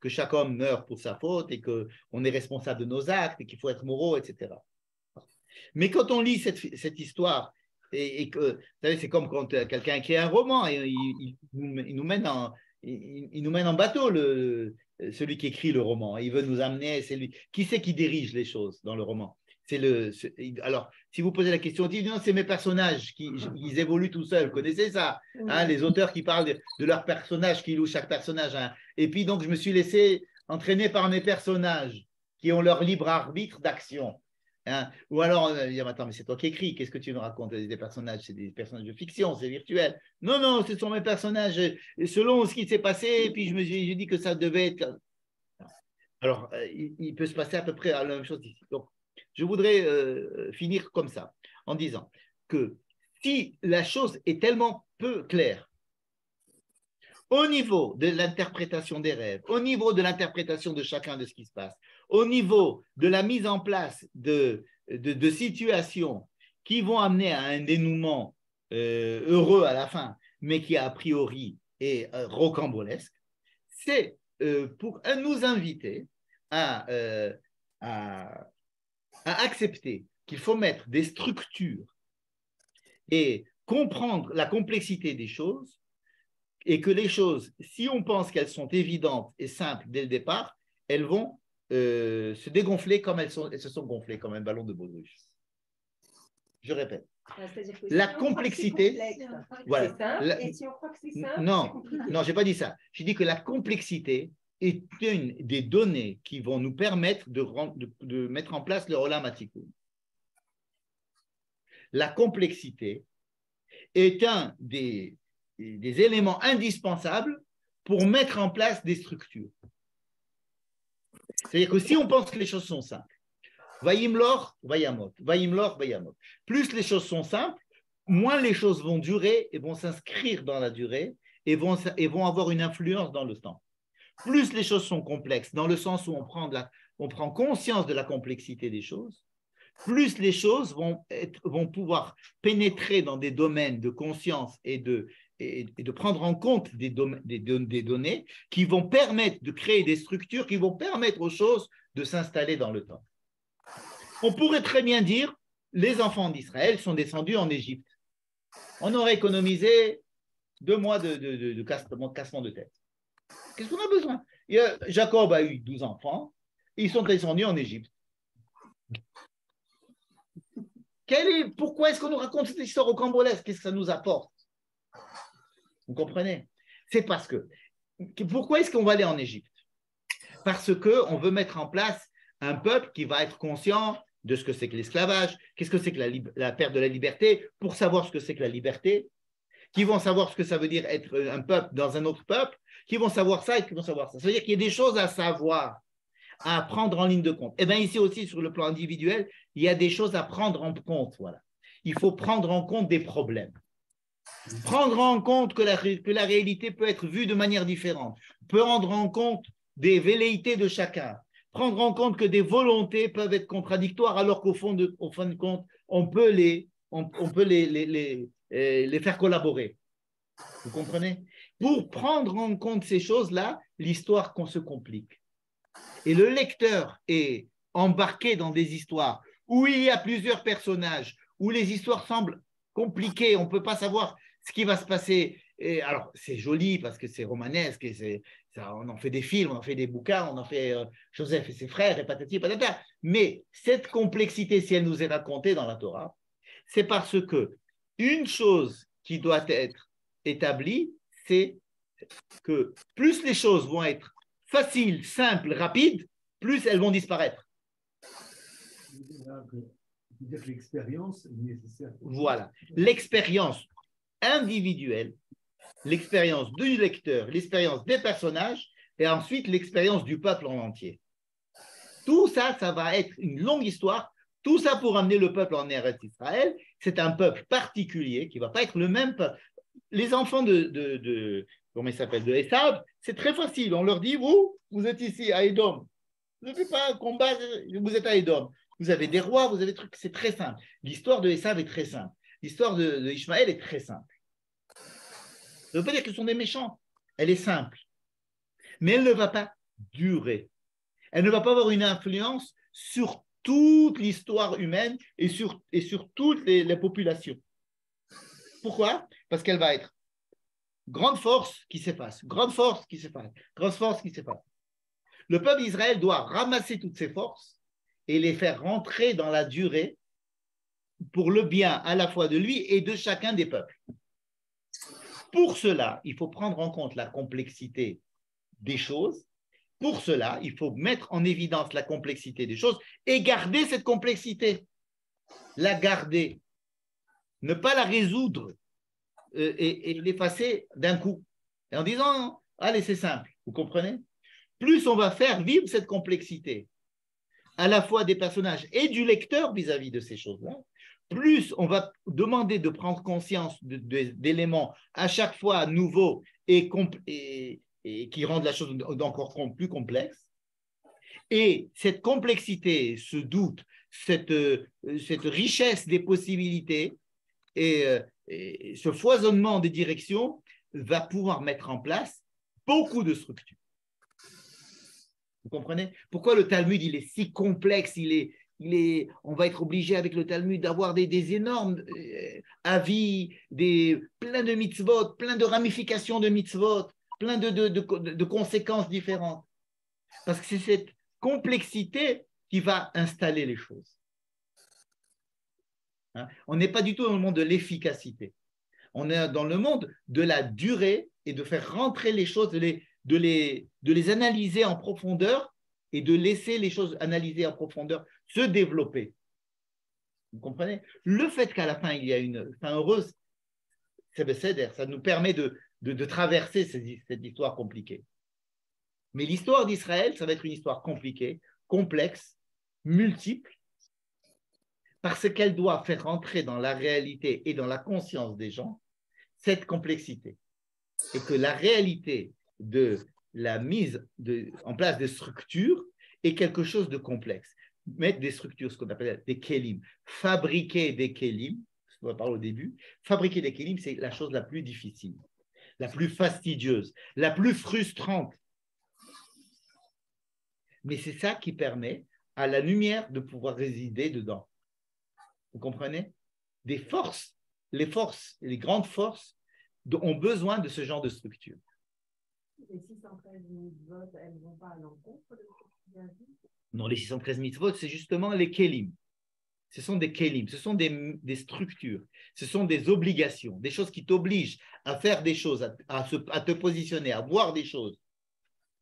que chaque homme meurt pour sa faute et qu'on est responsable de nos actes et qu'il faut être moraux, etc. Mais quand on lit cette histoire, et que, vous savez, c'est comme quand quelqu'un écrit un roman, et il nous mène en bateau, celui qui écrit le roman. Il veut nous amener, c'est lui. Qui c'est qui dirige les choses dans le roman? Alors, si vous posez la question, on dit non, c'est mes personnages, ils évoluent tout seuls. Vous connaissez ça, hein, les auteurs qui parlent de leurs personnages, qui louent chaque personnage. Hein. Et puis, donc, je me suis laissé entraîner par mes personnages qui ont leur libre arbitre d'action. Hein. Ou alors, attends, mais c'est toi qui écris, qu'est-ce que tu me racontes? Des personnages, c'est des personnages de fiction, c'est virtuel. Non, non, ce sont mes personnages, selon ce qui s'est passé, puis j'ai dit que ça devait être. Alors, il peut se passer à peu près la même chose ici. Donc, je voudrais finir comme ça, en disant que si la chose est tellement peu claire, au niveau de l'interprétation des rêves, au niveau de l'interprétation de chacun de ce qui se passe, au niveau de la mise en place de situations qui vont amener à un dénouement heureux à la fin, mais qui a priori est rocambolesque, c'est pour nous inviter à accepter qu'il faut mettre des structures et comprendre la complexité des choses, et que les choses, si on pense qu'elles sont évidentes et simples dès le départ, elles vont se dégonfler comme elles se sont gonflées comme un ballon de baudruche. Je répète. La complexité. Voilà. Et si on croit que c'est simple, non, je n'ai pas dit ça. J'ai dit que la complexité est une des données qui vont nous permettre de mettre en place le Olam Hatikoun. La complexité est un des éléments indispensables pour mettre en place des structures. C'est-à-dire que si on pense que les choses sont simples, Vayimlor, Vayamot, Vayimlor, Vayamot, plus les choses sont simples, moins les choses vont durer et vont s'inscrire dans la durée et vont avoir une influence dans le temps. Plus les choses sont complexes, dans le sens où on prend conscience de la complexité des choses, plus les choses vont pouvoir pénétrer dans des domaines de conscience et de prendre en compte des données qui vont permettre de créer des structures qui vont permettre aux choses de s'installer dans le temps. On pourrait très bien dire, les enfants d'Israël sont descendus en Égypte. On aurait économisé 2 mois de cassement de tête. Qu'est-ce qu'on a besoin? Jacob a eu 12 enfants, ils sont descendus en Égypte. Pourquoi est-ce qu'on nous raconte cette histoire rocambolesque? Qu'est-ce que ça nous apporte? Vous comprenez? C'est parce que, pourquoi est-ce qu'on va aller en Égypte? Parce qu'on veut mettre en place un peuple qui va être conscient de ce que c'est que l'esclavage, qu'est-ce que c'est que la perte de la liberté, pour savoir ce que c'est que la liberté, qui vont savoir ce que ça veut dire être un peuple dans un autre peuple, qui vont savoir ça et qui vont savoir ça. Ça veut dire qu'il y a des choses à savoir, à prendre en ligne de compte. Et bien ici aussi, sur le plan individuel, il y a des choses à prendre en compte. Voilà. Il faut prendre en compte des problèmes. Prendre en compte que la réalité peut être vue de manière différente. Prendre en compte des velléités de chacun, prendre en compte que des volontés peuvent être contradictoires alors qu'au fond de compte, on peut les faire collaborer. Vous comprenez? Pour prendre en compte ces choses-là, l'histoire qu'on se complique. Et le lecteur est embarqué dans des histoires où il y a plusieurs personnages, où les histoires semblent compliquées, on ne peut pas savoir ce qui va se passer. Et alors, c'est joli parce que c'est romanesque, et on en fait des films, on en fait des bouquins, on en fait Joseph et ses frères, et patati patata. Mais cette complexité, si elle nous est racontée dans la Torah, c'est parce que une chose qui doit être établie, c'est que plus les choses vont être faciles, simples, rapides, plus elles vont disparaître. C'est-à-dire que l'expérience est nécessaire. Voilà, l'expérience individuelle, l'expérience du lecteur, l'expérience des personnages et ensuite l'expérience du peuple en entier. Tout ça, ça va être une longue histoire. Tout ça pour amener le peuple en Eretz Israël. C'est un peuple particulier qui ne va pas être le même peuple. Les enfants comment ils s'appellent, de Esav, c'est très facile. On leur dit, vous êtes ici à Édom. Vous n'avez pas un combat, vous êtes à Édom. Vous avez des rois, vous avez des trucs, c'est très simple. L'histoire de Esav est très simple. L'histoire de Ishmaël est très simple. Ça ne veut pas dire que ce sont des méchants. Elle est simple. Mais elle ne va pas durer. Elle ne va pas avoir une influence sur toute l'histoire humaine et sur toutes les populations. Pourquoi? Parce qu'elle va être grande force qui s'efface, grande force qui s'efface, grande force qui s'efface. Le peuple d'Israël doit ramasser toutes ses forces et les faire rentrer dans la durée pour le bien à la fois de lui et de chacun des peuples. Pour cela, il faut prendre en compte la complexité des choses. Pour cela, il faut mettre en évidence la complexité des choses et garder cette complexité. La garder. Ne pas la résoudre et l'effacer d'un coup. Et en disant, allez, c'est simple. Vous comprenez? Plus on va faire vivre cette complexité, à la fois des personnages et du lecteur vis-à-vis de ces choses-là, plus on va demander de prendre conscience d'éléments à chaque fois nouveaux et qui rendent la chose encore plus complexe. Et cette complexité, ce doute, cette richesse des possibilités et ce foisonnement des directions va pouvoir mettre en place beaucoup de structures. Vous comprenez? Pourquoi le Talmud, il est si complexe, on va être obligé avec le Talmud d'avoir des énormes avis, plein de mitzvot, plein de ramifications de mitzvot, plein de conséquences différentes. Parce que c'est cette complexité qui va installer les choses. Hein? On n'est pas du tout dans le monde de l'efficacité. On est dans le monde de la durée et de faire rentrer les choses, de les analyser en profondeur et de laisser les choses analysées en profondeur se développer. Vous comprenez? Le fait qu'à la fin, il y a une fin heureuse, ça nous permet de traverser cette histoire compliquée. Mais l'histoire d'Israël, ça va être une histoire compliquée, complexe, multiple, parce qu'elle doit faire rentrer dans la réalité et dans la conscience des gens cette complexité. Et que la réalité de la mise en place des structures est quelque chose de complexe. Mettre des structures, ce qu'on appelle des kélim, fabriquer des kélim, ce qu'on va parler au début, fabriquer des kélim, c'est la chose la plus difficile, la plus fastidieuse, la plus frustrante. Mais c'est ça qui permet à la lumière de pouvoir résider dedans. Vous comprenez? Des forces, les grandes forces ont besoin de ce genre de structure. Les 613 mitzvot, elles ne vont pas à l'encontre de ce que tu as dit? Non, les 613 mitzvot, c'est justement les kélim. Ce sont des kélim, ce sont des structures, ce sont des obligations, des choses qui t'obligent à faire des choses, à te positionner, à voir des choses.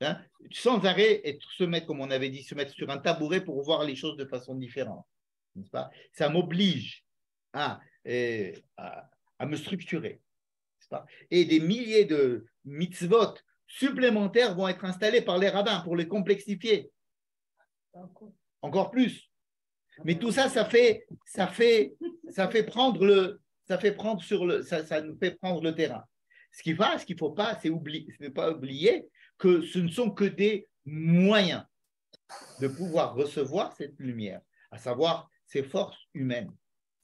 Hein, sans arrêt, et se mettre, comme on avait dit, se mettre sur un tabouret pour voir les choses de façon différente. N'est-ce pas? Ça m'oblige à me structurer. N'est-ce pas? Et des milliers de mitzvot supplémentaires vont être installés par les rabbins pour les complexifier. Encore plus. Mais tout ça, ça nous fait prendre le terrain. Ce qu'il ne faut pas, c'est ne pas oublier que ce ne sont que des moyen de pouvoir recevoir cette lumière, à savoir ces forces humaines,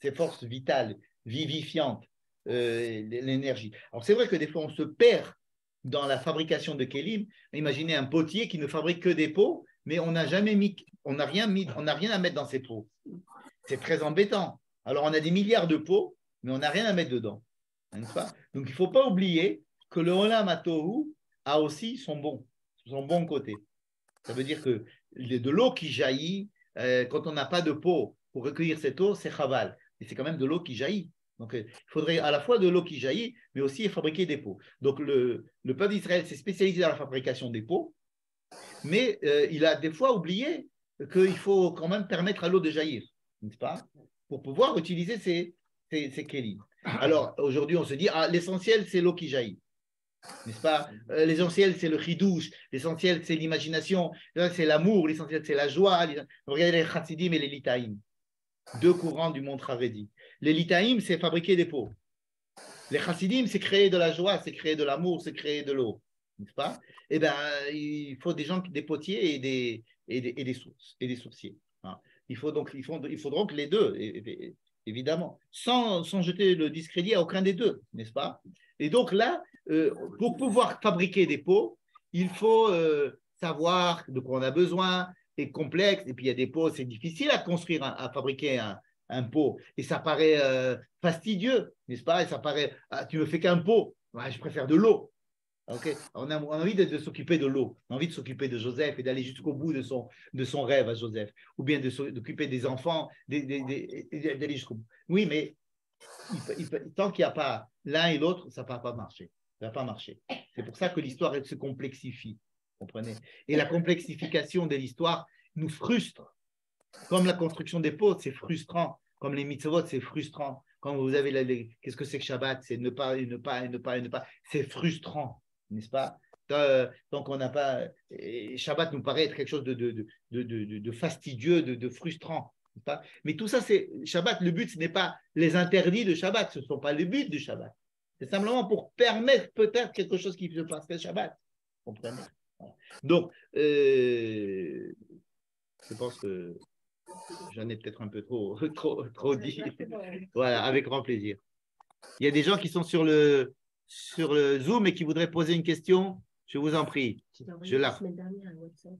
ces forces vitales, vivifiantes, l'énergie. Alors c'est vrai que des fois on se perd dans la fabrication de Kélim. Imaginez un potier qui ne fabrique que des pots, mais on n'a jamais mis, on n'a rien à mettre dans ces pots. C'est très embêtant. Alors on a des milliards de pots, mais on n'a rien à mettre dedans. N'est-ce pas? Donc il ne faut pas oublier que le Olam HaTohu a aussi son bon côté. Ça veut dire que de l'eau qui jaillit, quand on n'a pas de pot pour recueillir cette eau, c'est chaval. Et c'est quand même de l'eau qui jaillit. Donc, il faudrait à la fois de l'eau qui jaillit, mais aussi fabriquer des pots. Donc, le peuple d'Israël s'est spécialisé dans la fabrication des pots, mais il a des fois oublié qu'il faut quand même permettre à l'eau de jaillir, n'est-ce pas? Pour pouvoir utiliser ces kélim. Alors, aujourd'hui, on se dit, l'essentiel, c'est l'eau qui jaillit. N'est-ce pas? L'essentiel, c'est le chidouche, l'essentiel, c'est l'imagination, c'est l'amour, l'essentiel, c'est la joie. Regardez les chassidim et les litaïm, deux courants du monde haredi. Les litaïm, c'est fabriquer des pots. Les chassidim, c'est créer de la joie, c'est créer de l'amour, c'est créer de l'eau. N'est-ce pas? Eh bien, il faut des potiers et des sourciers. Il faut donc les deux, évidemment, sans jeter le discrédit à aucun des deux, n'est-ce pas? Et donc là, pour pouvoir fabriquer des pots, il faut savoir de quoi on a besoin, c'est complexe, et puis il y a des pots, c'est difficile à construire, à fabriquer un pot, et ça paraît fastidieux, n'est-ce pas? Et ça paraît, tu me fais qu'un pot, je préfère de l'eau. Okay. On a envie de s'occuper de l'eau, on a envie de s'occuper de Joseph et d'aller jusqu'au bout de son rêve à Joseph, ou bien d'occuper des enfants, d'aller jusqu'au bout. Oui, mais tant qu'il n'y a pas l'un et l'autre, ça ne va pas marcher. Ça va pas marcher. C'est pour ça que l'histoire elle se complexifie, comprenez? Et la complexification de l'histoire nous frustre. Comme la construction des pots, c'est frustrant. Comme les mitzvot, c'est frustrant. Quand vous avez qu'est-ce que c'est que Shabbat? C'est ne pas. C'est frustrant. N'est-ce pas? Tant qu'on n'a pas. Shabbat nous paraît être quelque chose de fastidieux, de frustrant. Pas? Mais tout ça, c'est Shabbat. Le but, ce n'est pas les interdits de Shabbat. Ce ne sont pas les buts du Shabbat. C'est simplement pour permettre peut-être quelque chose qui se passerait Shabbat. Vous comprenez? Donc, je pense que j'en ai peut-être un peu trop dit. Voilà, avec grand plaisir. Il y a des gens qui sont sur le Zoom et qui voudraient poser une question. Je vous en prie. Je la.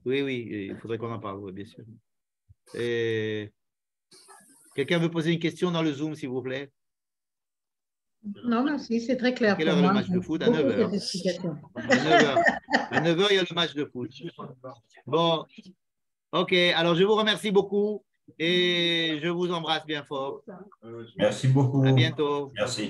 Oui, il faudrait qu'on en parle, bien sûr. Quelqu'un veut poser une question dans le Zoom, s'il vous plaît? Non, merci, c'est très clair. À quelle heure est le match de foot? À 9h. À 9h, il y a le match de foot. Bon, ok. Alors, je vous remercie beaucoup et je vous embrasse bien fort. Merci beaucoup. À bientôt. Merci.